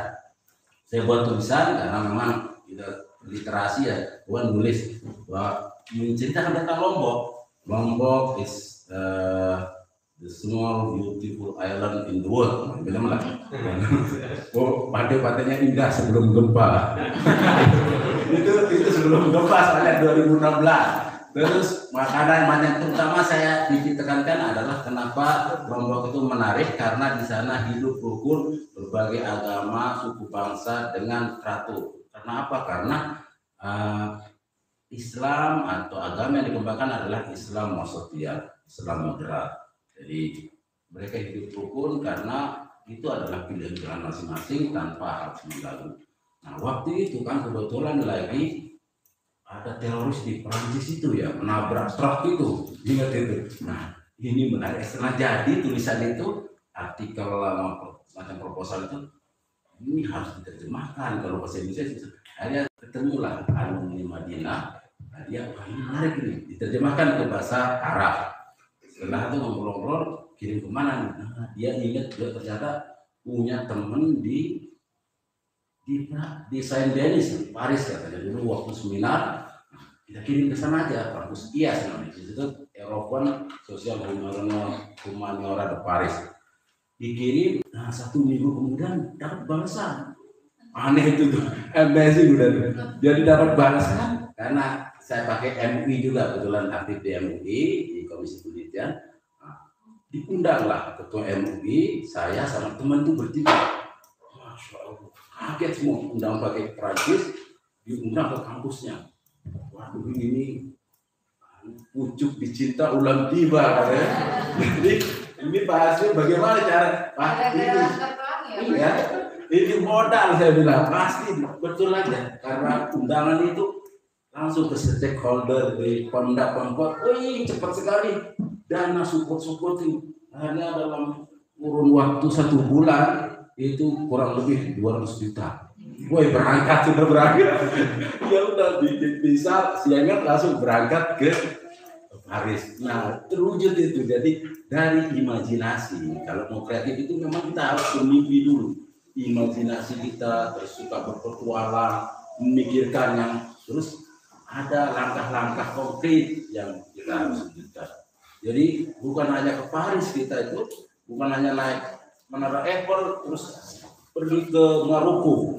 Karena memang literasi ya, bukan nulis. Bahwa menceritakan tentang Lombok. Lombok is the small beautiful island in the world. Bilang lah. Oh, pantai-pantainya indah sebelum gempa. itu sebelum gempa soalnya 2016. Terus makanan yang terutama saya ditekankan adalah kenapa Lombok itu menarik, karena di sana hidup rukun berbagai agama, suku bangsa dengan teratur. Karena apa? Karena Islam atau agama yang dikembangkan adalah Islam wasatiyah, Islam moderat. Jadi mereka hidup rukun karena itu adalah pilihan masing-masing tanpa harus mengganggu. Nah waktu itu kan kebetulan lagi ada teroris di Perancis itu ya, menabrak truk itu, ingat itu. Nah ini menarik, setelah jadi tulisan itu, artikel macam proposal itu, ini harus diterjemahkan kalau bahasa Indonesia. Akhirnya ketemulah alumni Madinah, nah, dia ini menarik ini, diterjemahkan ke bahasa Arab. Setelah itu ngobrol-ngobrol, kirim kemana? Nah, dia ingat dia ternyata punya temen di Saint-Denis, Paris katanya dulu waktu seminar. Kita kirim ke sana aja, kampus IAS namanya, itu European Social Humaniora de Paris. Dikirim, nah 1 minggu kemudian dapat balasan. Aneh itu tuh, amazing udah. Jadi dapat balasan karena saya pakai MUI juga, kebetulan aktif di MUI di Komisi Penelitian. Nah, diundanglah ketua MUI, saya sama teman itu bertiga. Masya Allah, kaget semua, undang pakai Prancis, diundang ke kampusnya. Waduh, ini pucuk dicinta ulang tiba, ya. Jadi ini bahasnya bagaimana cara? Ini modal, saya bilang pasti betul aja, karena undangan itu langsung ke stakeholder di Pemkot. Wih, cepat sekali dana support hanya dalam kurun waktu 1 bulan itu kurang lebih 200 juta. Woi, sudah berangkat. Ya udah bisa siangnya langsung berangkat ke Paris. Nah, terwujud itu. Jadi dari imajinasi, kalau mau kreatif itu memang kita harus bermimpi dulu. Imajinasi kita terus suka berpetualang, memikirkan yang terus ada langkah-langkah konkret yang kita harus wujudkan. Jadi bukan hanya ke Paris kita itu, bukan hanya naik Menara Eiffel terus pergi ke Maroko.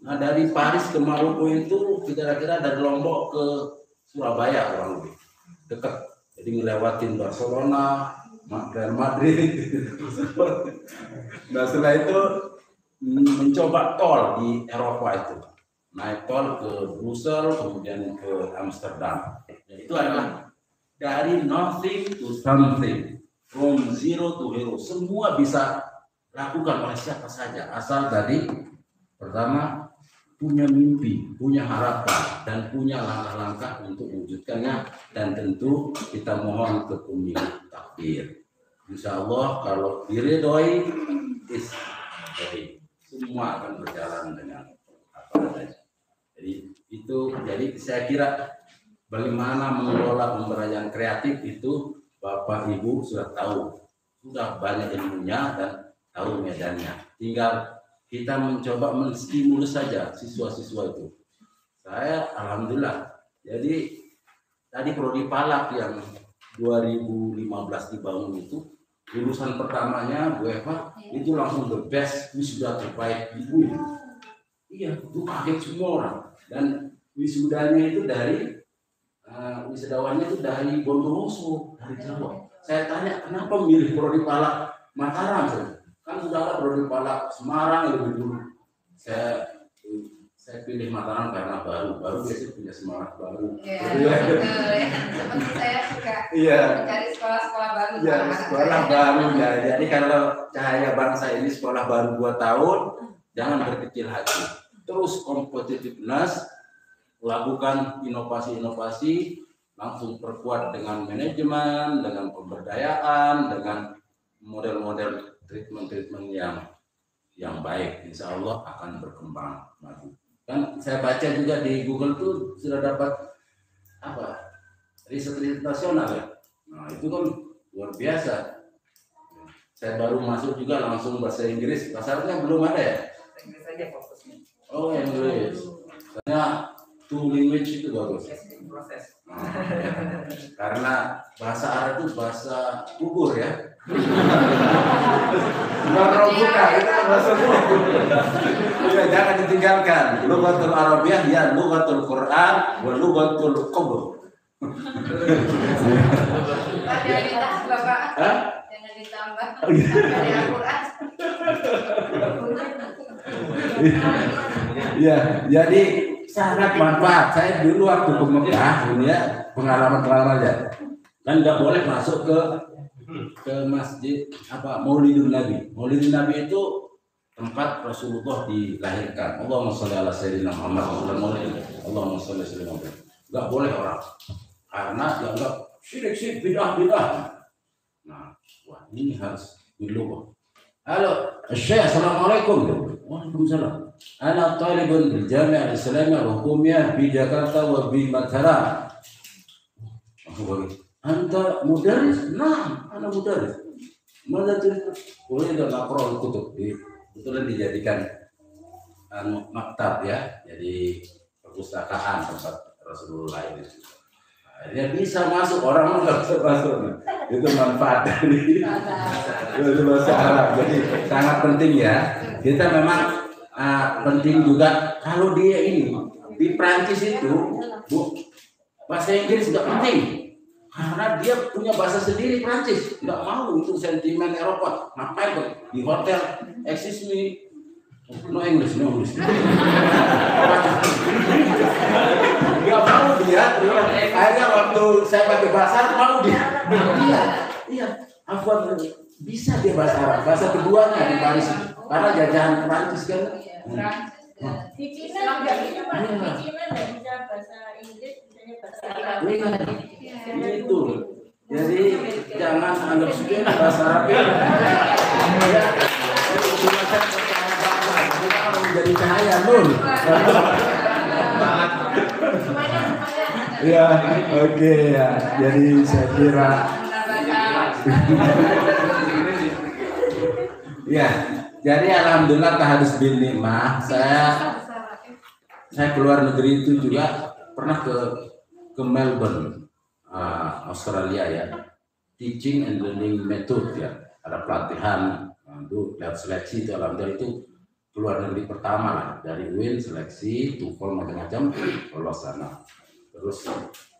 Nah, dari Paris ke Maroko itu kira-kira dari Lombok ke Surabaya kurang lebih dekat. Jadi ngelewatin Barcelona, Real Madrid. Nah, setelah itu mencoba tol di Eropa itu, naik tol ke Brussels, kemudian ke Amsterdam. Dan itu adalah dari nothing to something, from zero to hero. Semua bisa lakukan oleh siapa saja, asal tadi pertama punya mimpi, punya harapan, dan punya langkah-langkah untuk mewujudkannya. Dan tentu kita mohon ke pemilik takdir. Insya Allah kalau diridhoi, semua akan berjalan dengan apa adanya. Jadi saya kira bagaimana mengelola pemberdayaan kreatif itu Bapak Ibu sudah tahu, sudah banyak ilmunya dan tahu medannya. Tinggal kita mencoba menstimulus saja siswa-siswa itu. Saya alhamdulillah. Jadi tadi Prodi Palak yang 2015 dibangun itu, lulusan pertamanya Bu Eva itu langsung the best wisuda terbaik di UI. Iya, itu kaget semua orang. Dan wisudanya itu dari wisudawannya itu dari Bondowoso, dari Jawa. Saya tanya kenapa milih Prodi Palak Mataram? Kan sudah ada Prodi Palak Semarang lebih dulu. Saya pilih Mataram karena baru biasanya punya semangat baru. Iya, seperti saya juga mencari sekolah-sekolah baru. Ya, sekolah baru ya. Jadi kalau cahaya bangsa ini sekolah baru 2 tahun, jangan berkecil hati. Terus competitiveness, lakukan inovasi-inovasi, langsung perkuat dengan manajemen, dengan pemberdayaan, dengan model-model treatment yang baik. Insya Allah akan berkembang maju. Kan saya baca juga di Google tuh sudah dapat riset nasional ya. Nah itu kan luar biasa. Saya baru masuk juga langsung bahasa Inggris, pasarnya belum ada ya. Inggris aja fokusnya. Oh Inggris. Karena two language itu bagus. Proses. Nah, ya. Karena bahasa Arab itu bahasa kubur ya. Bukan buka, itu bahasa kubur. Ya, jangan ditinggalkan. Lughatul Arabiyah ya lughatul Quran wa lughatul qabr. Jangan ditambah, Pak. Jangan ditambah. Dari Al-Quran. Ya, jadi sangat manfaat. Saya dulu waktu ke Mekah, ini ya pengalaman aja. Kan nggak boleh masuk ke masjid Maulidun Nabi. Maulidun Nabi itu tempat Rasulullah dilahirkan. Allahumma sholli ala sayyidina Muhammad Allahumma sholli ala sayyidina Muhammad. Nggak boleh orang karena dianggap syirik bidah. Nah, wah ini harus dulu. Halo, Syekh, assalamualaikum. Waalaikumsalam. Ana talibun di Jami'ah Islamiyah Hukumiyah di Jakarta wa bi Mataram. Anta mudaris? Nah, ana mudaris. Mana cerita? Boleh enggak ngaprol kutub di betulan dijadikan maktab ya. Jadi perpustakaan tempat Rasulullah ini. Dia bisa masuk, orang nggak bisa masuk. Itu manfaat dari bahasa Arab. Jadi sangat penting ya. Kita memang penting juga kalau dia ini di Prancis itu, Bu, bahasa Inggris nggak penting karena dia punya bahasa sendiri Prancis, nggak mau itu sentimen Eropa. Ngapain di hotel excuse me no English nggak mau dia. Akhirnya waktu saya pakai bahasa mau dia. Iya Afwan bisa dia bahasa Arab, bahasa keduanya di Paris karena jajahan Prancis kan. Di Cina nggak bisa bahasa Inggris, bisanya bahasa Arab. Itu. Jadi jangan anggap sepele bahasa Arab ya. Kita harus menjadi cahaya Nur. Ya, oke ya. Jadi saya kira ya. Jadi alhamdulillah tahadus bin nikmah. Saya keluar negeri itu juga pernah ke Melbourne, Australia ya. Teaching and learning method ya. Ada pelatihan itu lewat seleksi itu alhamdulillah itu keluar negeri pertama lah dari UIN seleksi TOEFL macam-macam lolos sana. Terus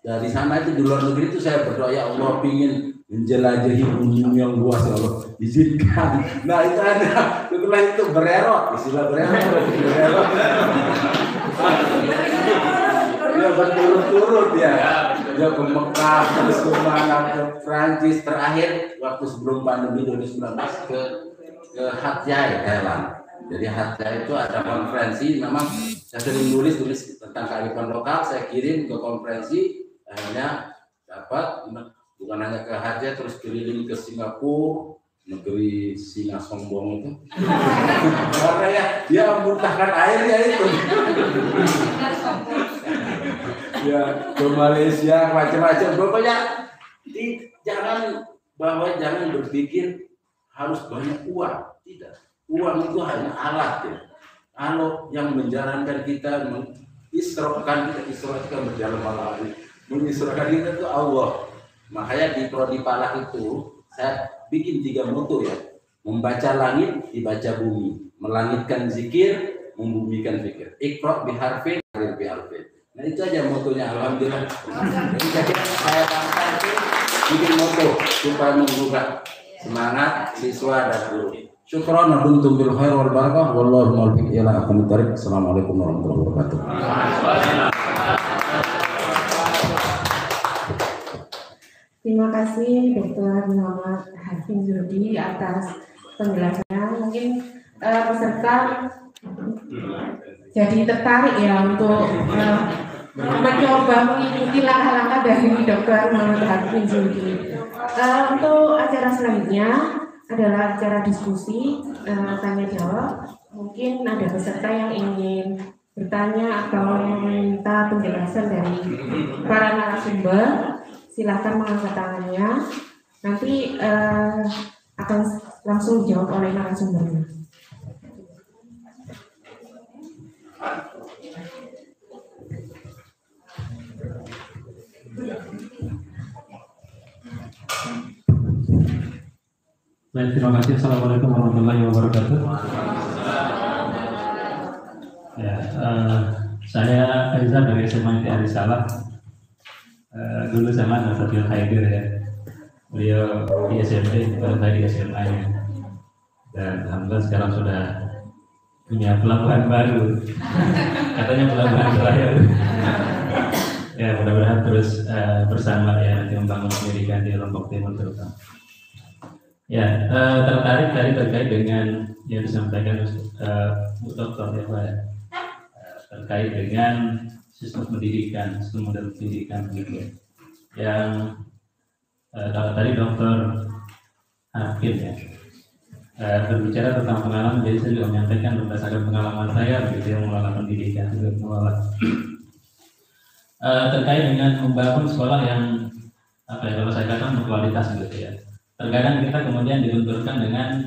dari sana itu di luar negeri itu saya berdoa ya Allah pingin menjelajahi bumi yang luas ya Allah izinkan. Nah itu ada setelah itu bererot istilah bererot ya berturut-turut ya ke Mekah terus ke mana ke Prancis terakhir waktu sebelum pandemi 2019 ke Hat Yai Thailand. Jadi Hat Yai itu ada konferensi memang saya sering tulis tentang kearifan lokal saya kirim ke konferensi akhirnya dapat bukan hanya ke Hat Yai terus keliling ke Singapura negeri singa sombong itu karena ya dia memuntahkan airnya itu ya ke Malaysia macam-macam pokoknya jangan berpikir harus banyak uang, tidak, uang itu hanya alat ya. Kalau yang menjalankan kita mengisrokan berjalan malam mengisrokan kita itu Allah. Makanya di Prodi Palak itu saya bikin 3 moto ya, membaca langit, dibaca bumi, melangitkan zikir, membumikan zikir. Iqra biharfin, arir biharfin. Nah itu aja motonya alhamdulillah. Jadi saya bangsa itu bikin moto supaya menggugah semangat siswa dan guru. Syukran wa dumtum bil khair wal barakah wallahu muwaffiq ila aqwamit thariq. Assalamualaikum warahmatullahi wabarakatuh. Terima kasih Dr. Muhammad Hafin Zudi atas penjelasannya. Mungkin peserta jadi tertarik ya untuk mencoba mengikuti langkah-langkah dari Dr. Muhammad Hafin Zudi. Untuk acara selanjutnya adalah acara diskusi tanya jawab. Mungkin ada peserta yang ingin bertanya atau meminta penjelasan dari para narasumber. Silahkan mengangkat tangannya. Nanti akan langsung dijawab oleh narasumbernya. Baik, terima kasih. Assalamualaikum warahmatullahi wabarakatuh. Ya, saya Aiza dari SMA Arisalah. Dulu sama dengan Fatil Haidir ya. Beliau di SMP, baru saya di SMA nya. Dan alhamdulillah sekarang sudah punya pelabuhan baru. Katanya pelabuhan terakhir. Ya, mudah-mudahan terus bersama ya nanti membangun pendidikan di Lombok Timur terutama. Ya, tertarik tadi terkait dengan yang disampaikan Dr. Eva terkait dengan sistem pendidikan, sistem model pendidikan gitu. Yang kalau tadi Dr. Hafin ya berbicara tentang pengalaman, jadi saya juga menyampaikan berdasarkan pengalaman saya begitu yang mengelola pendidikan juga mengelola terkait dengan membangun sekolah yang apa ya kalau saya katakan berkualitas gitu ya. Terkadang kita kemudian dibenturkan dengan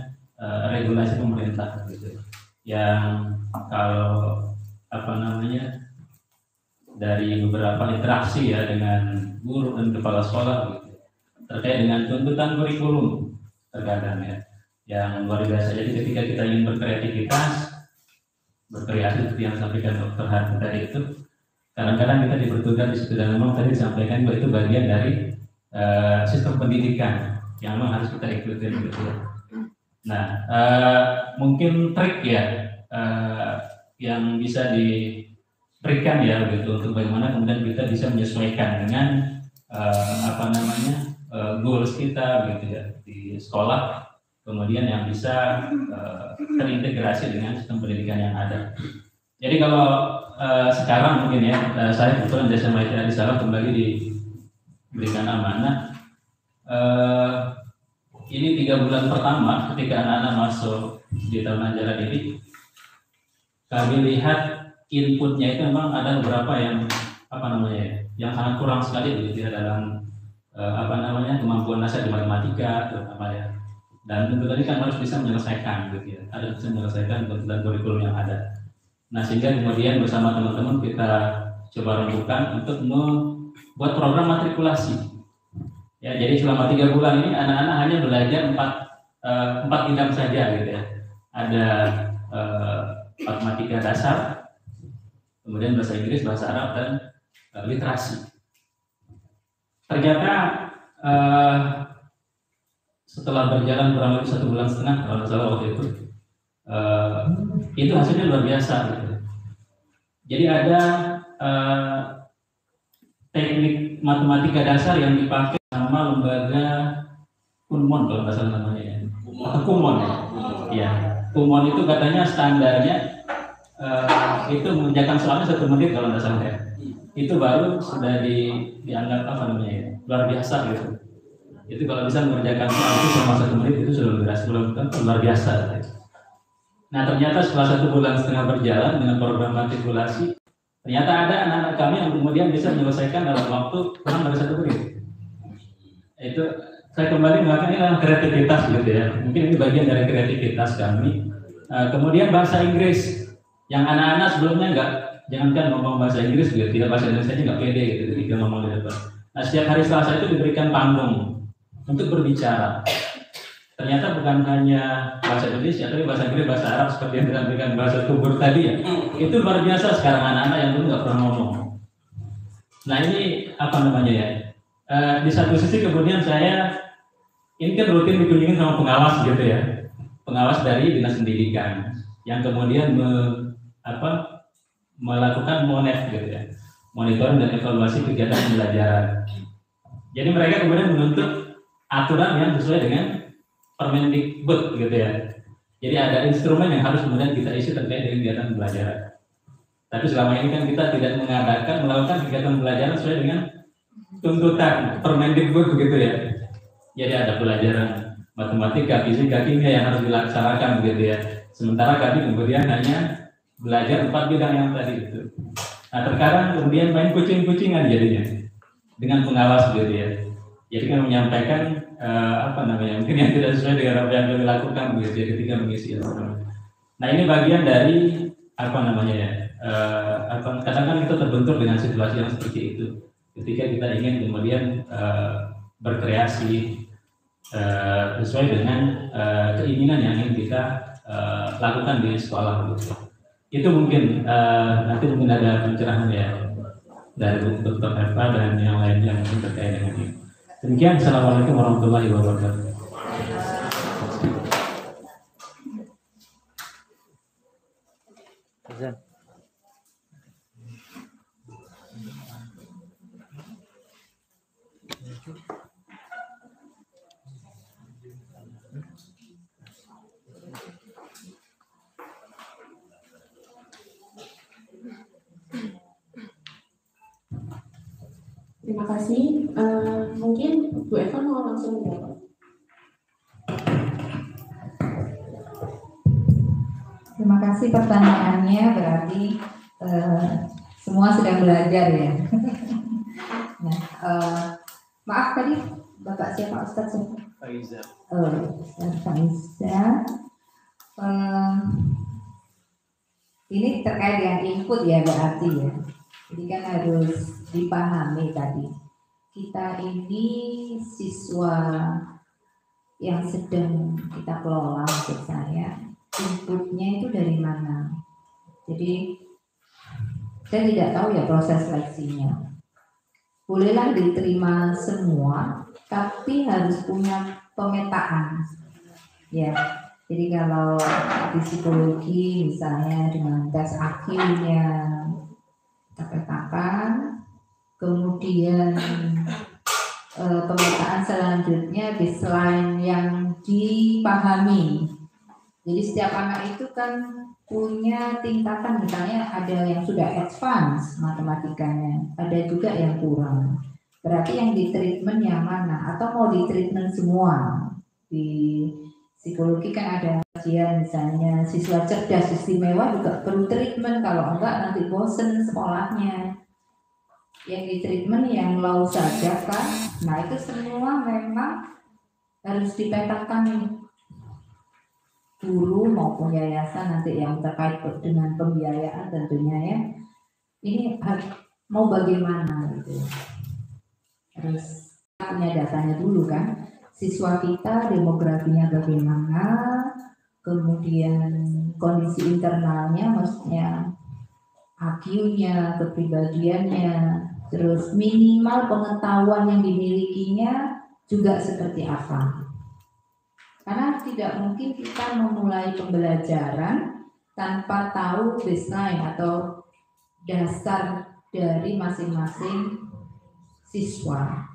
regulasi pemerintah gitu, yang kalau apa namanya dari beberapa interaksi ya dengan guru dan kepala sekolah gitu, terkait dengan tuntutan kurikulum terkadang ya yang luar biasa. Jadi ketika kita ingin berkreativitas, berkreasi seperti yang disampaikan Dr. Hadi tadi itu, kadang-kadang kita dipertugas di situ, dan memang tadi disampaikan bahwa itu bagian dari sistem pendidikan yang memang harus kita ikutin gitu ya. Nah, mungkin trik ya yang bisa diberikan ya gitu untuk bagaimana kemudian kita bisa menyesuaikan dengan goals kita gitu ya di sekolah, kemudian yang bisa terintegrasi dengan sistem pendidikan yang ada. Jadi kalau sekarang mungkin ya saya kebetulan di SMA ITI Arisalah kembali diberikan amanah. Ini 3 bulan pertama ketika anak-anak masuk di tahun ajaran ini, kami lihat inputnya itu memang ada beberapa yang yang sangat kurang sekali begitu ya dalam kemampuan dasar di matematika terutama ya. Dan tentu tadi kan harus bisa menyelesaikan gitu ya, harus bisa menyelesaikan kebutuhan kurikulum yang ada. Nah sehingga kemudian bersama teman-teman kita coba rembukan untuk membuat program matrikulasi. Ya, jadi selama 3 bulan ini anak-anak hanya belajar 4 bidang saja gitu ya. Ada matematika dasar, kemudian bahasa Inggris, bahasa Arab, dan literasi. Ternyata setelah berjalan kurang lebih 1,5 bulan kalau tidak salah waktu itu hasilnya luar biasa gitu. Jadi ada teknik matematika dasar yang dipakai sama lembaga Kumon kalau nggak salah namanya ya. Kumon ya. Kumon itu katanya standarnya itu mengerjakan soalnya 1 menit kalau nggak salah ya. Itu baru sudah dianggap luar biasa gitu. Itu kalau bisa mengerjakan soal itu selama 1 menit itu sudah luar biasa. Nah ternyata setelah 1,5 bulan berjalan dengan program matrikulasi, ternyata ada anak-anak kami yang kemudian bisa menyelesaikan dalam waktu kurang dari 1 menit. Itu saya kembali mengatakan ini adalah kreativitas gitu ya. Mungkin ini bagian dari kreativitas kami. Kemudian bahasa Inggris yang anak-anak sebelumnya jangankan ngomong bahasa Inggris gitu, tidak bahasa Indonesia nggak pede gitu ketika ngomong di depan. Nah setiap hari Selasa itu diberikan panggung untuk berbicara. Ternyata bukan hanya bahasa Indonesia, tapi bahasa Inggris, bahasa Arab seperti yang disampaikan bahasa kubur tadi ya. Itu luar biasa sekarang anak-anak yang dulu nggak pernah ngomong. Nah ini di satu sisi kemudian saya ini kan rutin dikunjungi sama pengawas gitu ya, pengawas dari dinas pendidikan yang kemudian melakukan monef gitu ya, monitoring dan evaluasi kegiatan pembelajaran. Jadi mereka kemudian menuntut aturan yang sesuai dengan Permendikbud gitu ya. Jadi ada instrumen yang harus kemudian kita isi terkait dengan kegiatan pembelajaran. Tapi selama ini kan kita tidak melakukan kegiatan pembelajaran sesuai dengan tuntutan Permendikbud begitu ya. Jadi ada pelajaran matematika, fisika, kimia yang harus dilaksanakan begitu ya. Sementara kami kemudian hanya belajar 4 bidang yang tadi itu. Nah terkadang kemudian main kucing-kucingan jadinya dengan pengawas begitu ya. Jadi kan menyampaikan mungkin yang tidak sesuai dengan apa yang kami lakukan begitu ya ketika mengisi instrumen. Nah ini bagian dari kadang-kadang kita terbentur dengan situasi yang seperti itu. Ketika kita ingin kemudian berkreasi sesuai dengan keinginan yang ingin kita lakukan di sekolah gitu. Itu mungkin nanti mungkin ada pencerahan ya dari Dr. Eva dan yang lainnya mungkin terkait dengan ini. Demikian, Assalamualaikum warahmatullahi wabarakatuh. Terima kasih. Mungkin Bu Eva mau langsung menjawab. Terima kasih pertanyaannya, berarti semua sedang belajar ya. Nah, maaf tadi Bapak siapa, Ustadz siapa? Faiza. Ustadz Faiza. Ini terkait dengan input ya berarti ya. Jadi kan harus dipahami tadi. Kita ini siswa yang sedang kita kelola untuk saya. Inputnya itu dari mana? Jadi Saya tidak tahu ya proses seleksinya. Bolehlah diterima semua, tapi harus punya pemetaan. Ya, jadi kalau di psikologi misalnya dengan tes IQ-nya kita petakan, kemudian pemetaan selanjutnya baseline yang dipahami. Jadi setiap anak itu kan punya tingkatan, misalnya ada yang sudah advance matematikanya, ada juga yang kurang. Berarti yang di treatment yang mana? Atau mau di treatment semua? Di psikologi kan ada kajian misalnya siswa cerdas istimewa juga perlu treatment, kalau enggak nanti bosen sekolahnya. Yang di treatment yang low saja kan? Nah itu semua memang harus dipetakan nih. Guru maupun yayasan nanti yang terkait dengan pembiayaan tentunya ya, ini mau bagaimana gitu, harus punya datanya dulu kan, siswa kita demografinya bagaimana, kemudian kondisi internalnya, maksudnya IQ-nya, kepribadiannya, terus minimal pengetahuan yang dimilikinya juga seperti apa. Karena tidak mungkin kita memulai pembelajaran tanpa tahu baseline atau dasar dari masing-masing siswa.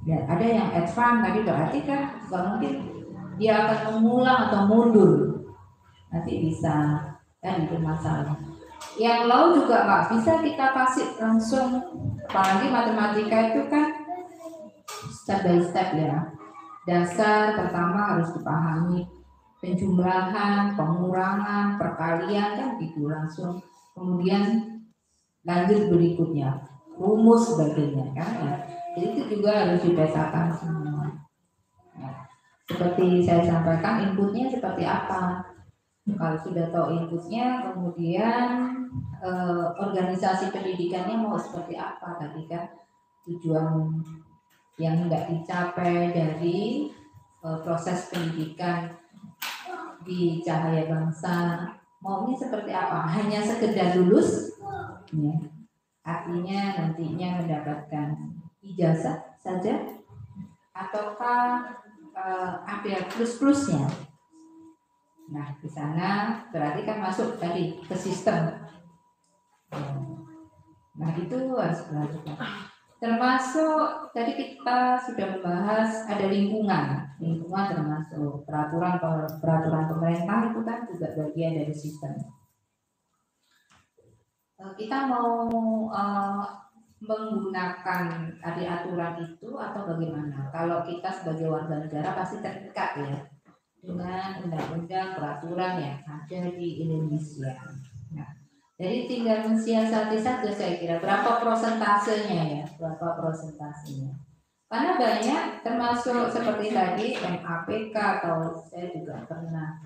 Ya, ada yang advance tadi berarti kan nggak mungkin dia akan mengulang atau mundur. Nanti bisa kan itu masalah. Yang low juga nggak bisa kita kasih langsung, apalagi matematika itu kan step by step ya. Dasar pertama harus dipahami penjumlahan, pengurangan, perkalian kan gitu langsung. Kemudian lanjut berikutnya rumus sebagainya kan ya. Jadi itu juga harus dipetakan semua. Ya. Seperti saya sampaikan inputnya seperti apa. Kalau sudah tahu inputnya, kemudian organisasi pendidikannya mau seperti apa tadi kan, tujuan yang tidak dicapai dari proses pendidikan di Cahaya Bangsa maunya seperti apa? Hanya sekedar lulus, ya. Artinya nantinya mendapatkan ijazah saja, ataukah ada plus-plusnya? Nah di sana berarti kan masuk tadi ke sistem. Nah itu harus belajar. Termasuk tadi kita sudah membahas ada lingkungan termasuk peraturan pemerintah itu kan juga bagian dari sistem. Kita mau menggunakan tadi aturan itu atau bagaimana? Kalau kita sebagai warga negara pasti terikat ya dengan undang-undang peraturan yang ada di Indonesia. Nah, jadi tinggal mensiasati saja saya kira berapa prosentasenya. Karena banyak termasuk seperti tadi MAPK atau saya juga pernah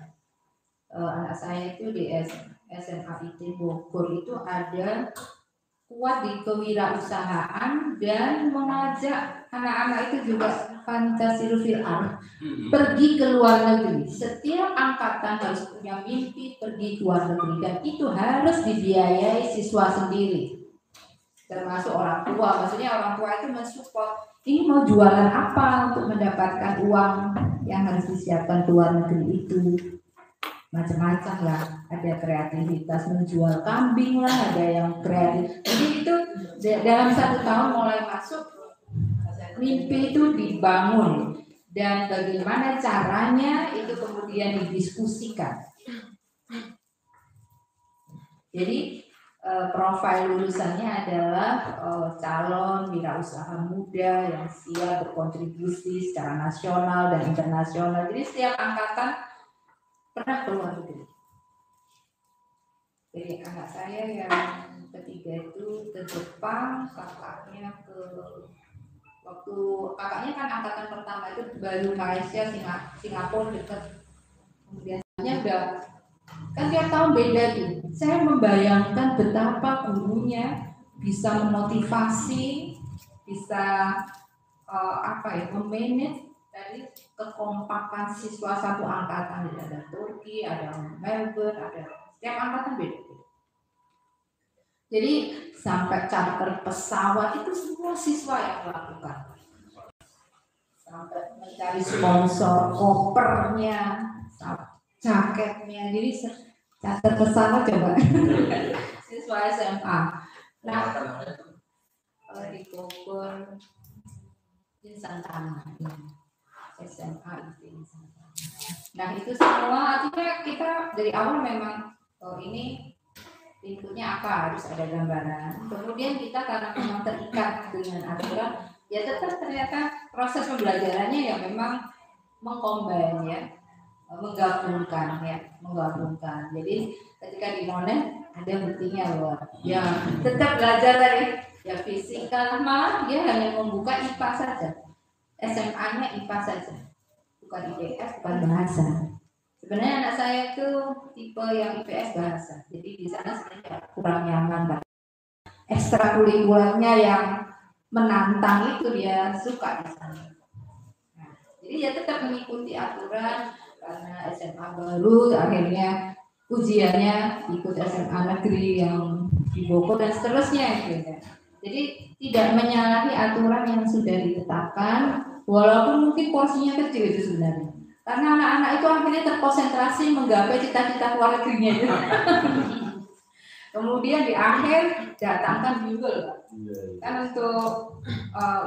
anak saya itu di SMA IT Bogor itu ada kuat di kewirausahaan dan mengajak anak-anak itu juga Pancasila Filar pergi ke luar negeri. Setiap angkatan harus punya mimpi pergi ke luar negeri dan itu harus dibiayai siswa sendiri, termasuk orang tua. Maksudnya orang tua itu mensupport ini mau jualan apa untuk mendapatkan uang yang harus disiapkan ke luar negeri itu. Macam-macam lah, ada kreativitas menjual kambing lah, ada yang kreatif. Jadi itu dalam 1 tahun mulai masuk mimpi itu dibangun dan bagaimana caranya itu kemudian didiskusikan. Jadi profil lulusannya adalah calon wirausaha muda yang siap berkontribusi secara nasional dan internasional. Jadi setiap angkatan pernah keluar negeri. Jadi anak saya yang ketiga itu ke Jepang, kakaknya ke waktu kakaknya kan angkatan pertama itu baru Malaysia, Singapura dekat. Kemudian udah kan tiap tahun beda tuh. Saya membayangkan betapa gurunya bisa memotivasi, bisa memanage dari kekompakan siswa satu angkatan. Ada Turki, ada Melbourne, ada setiap angkatan beda. Jadi sampai charter pesawat itu semua siswa yang melakukan. Sampai mencari sponsor kopernya, jaketnya, jadi charter pesawat coba. Siswa SMA. Nah, di Bogor, di Santana, SMA itu. Nah itu semua artinya kita dari awal memang ini inputnya apa, harus ada gambaran. Kemudian kita karena memang terikat dengan aturan, ya tetap ternyata proses pembelajarannya yang memang mengcombine ya, menggabungkan. Jadi ketika di monet ada buktinya loh, ya tetap belajar tadi, ya fisika, malah dia hanya membuka IPA saja, SMA-nya IPA saja, bukan IPS, bukan bahasa. Sebenarnya anak saya itu tipe yang IPS bahasa, jadi di sana sebenarnya kurang nyaman, Pak. Ekstrakurikulernya yang menantang itu dia suka di sana. Nah, jadi dia tetap mengikuti aturan karena SMA baru, akhirnya ujiannya ikut SMA negeri yang di Bogor dan seterusnya gitu. Jadi tidak menyalahi aturan yang sudah ditetapkan, walaupun mungkin porsinya kecil itu sebenarnya. Karena anak-anak itu akhirnya terkonsentrasi menggapai cita-cita keluar negerinya itu. Kemudian di akhir datangkan bimbel, kan untuk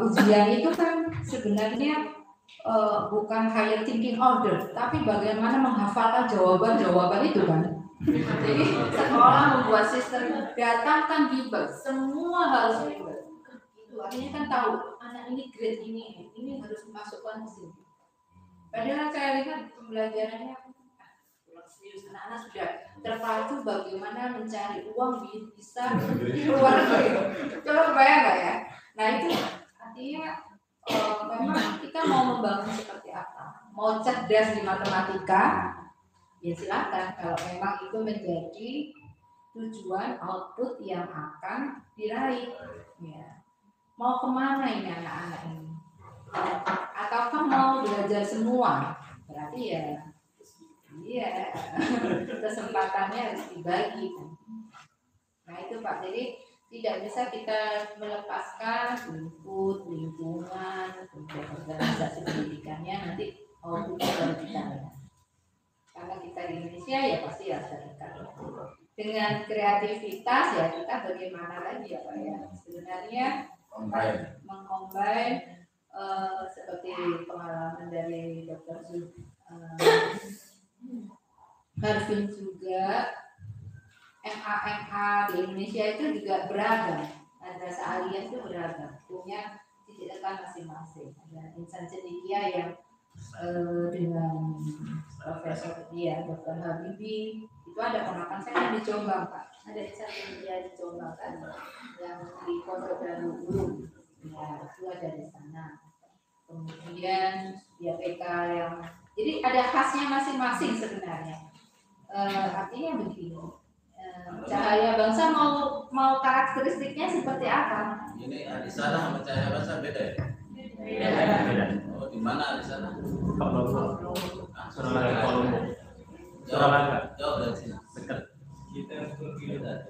ujian itu kan sebenarnya bukan higher thinking order, tapi bagaimana menghafalkan jawaban-jawaban itu kan. Jadi sekolah membuat sistem datangkan bimbel, semua harus bimbel. Itu artinya kan tahu anak ini grade ini harus dimasukkan ke sini. Padahal saya lihat pembelajarannya serius, anak-anak sudah terpacu bagaimana mencari uang bisa keluar negeri. Coba kebayang nggak ya? Nah itu artinya memang kita mau membangun seperti apa? Mau cerdas di matematika, ya silakan. Kalau memang itu menjadi tujuan output yang akan diraih, ya. Mau kemana ini anak-anak ini? Ataukah mau belajar semua? Berarti ya kesempatannya harus dibagi. Nah itu Pak, jadi tidak bisa kita melepaskan input lingkungan, organisasi pendidikannya, nanti outputnya baru kita lihat. Karena kita di Indonesia ya pasti harus terikat dengan kreativitas, ya kita bagaimana lagi ya Pak ya, sebenarnya mengcombine seperti pengalaman dari Dr. Harvin juga, MA di Indonesia itu juga beragam, madrasah aliyah itu beragam, punya titik tekan masing-masing. Ada insan cendekia yang dengan Profesor dia, Dr. Habibie, itu ada ponakan saya yang di Jombang Pak, ada insan cendekia di Jombang kan, yang di Pondok Darul, ya itu ada di sana. Kemudian ya PK yang, jadi ada khasnya masing-masing sebenarnya. Artinya begini, Cahaya Bangsa mau karakteristiknya seperti apa? Ini di sana sama Cahaya Bangsa beda ya? Beda. Oh, di mana di sana? Surabaya. Jauh dari sini. Dekat. Kita beda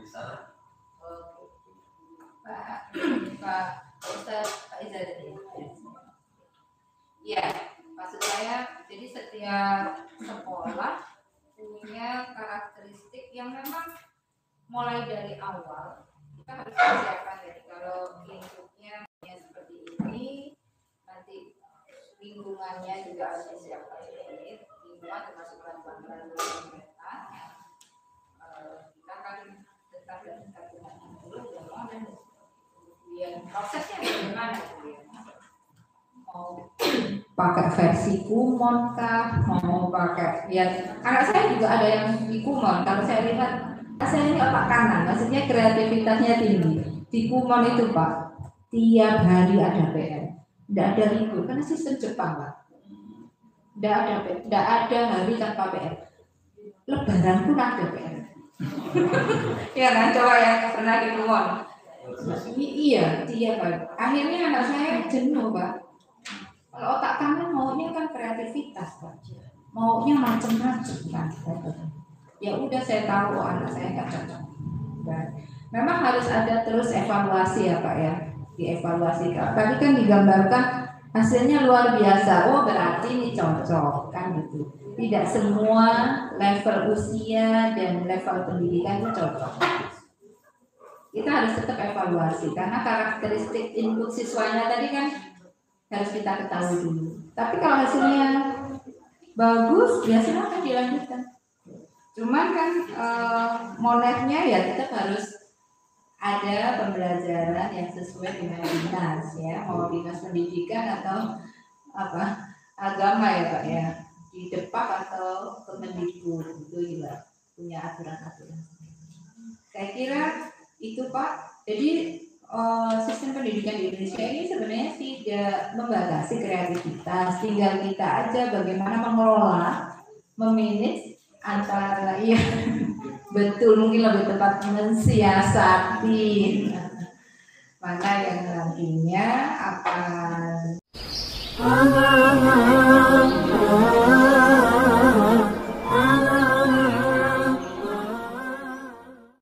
di sana. Pak Ustaz Pak Izzah. Ya, maksud saya, jadi setiap sekolah punya karakteristik yang memang mulai dari awal kita harus persiapkan. Jadi kalau lingkupnya seperti ini, nanti lingkungannya juga harus disiapkan seperti ini. Lingkungan termasuk peran-peran pemerintah. Kita akan tetap dan dulu dan kemudian prosesnya bagaimana kemudian? Mau pakai versi Kumon kah, mau pakai ya, anak saya juga ada yang di Kumon. Kalau saya lihat, saya ini otak kanan, maksudnya kreativitasnya tinggi. Di Kumon itu Pak, tiap hari ada PR, tidak ada libur karena sistem Jepang Pak. Tidak ada hari tanpa PR. Lebaran pun ada PR. Ya kan, coba yang pernah di Kumon. Iya, tiap hari. Akhirnya anak saya jenuh Pak. Kalau otak kanan maunya kan kreativitas Pak, maunya macam-macam kan. ya udah saya tahu oh, anak saya nggak cocok. Dan memang harus ada terus evaluasi ya Pak ya, dievaluasi. Tadi kan digambarkan hasilnya luar biasa, oh berarti ini cocok kan gitu. Tidak semua level usia dan level pendidikan itu cocok. Kita harus tetap evaluasi karena karakteristik input siswanya tadi kan harus kita ketahui dulu. Tapi kalau hasilnya bagus, ya silahkan dilanjutkan. Cuman kan monetnya ya tetap harus ada pembelajaran yang sesuai dengan dinas ya, mau dinas pendidikan atau apa agama ya Pak ya, di Depak atau Kemendikbud itu juga punya aturan-aturan. Saya kira itu Pak. Jadi sistem pendidikan di Indonesia ini sebenarnya tidak membatasi kreativitas, tinggal kita aja bagaimana mengelola, memanage antara ya betul mungkin lebih tepat mensiasati mana yang nantinya akan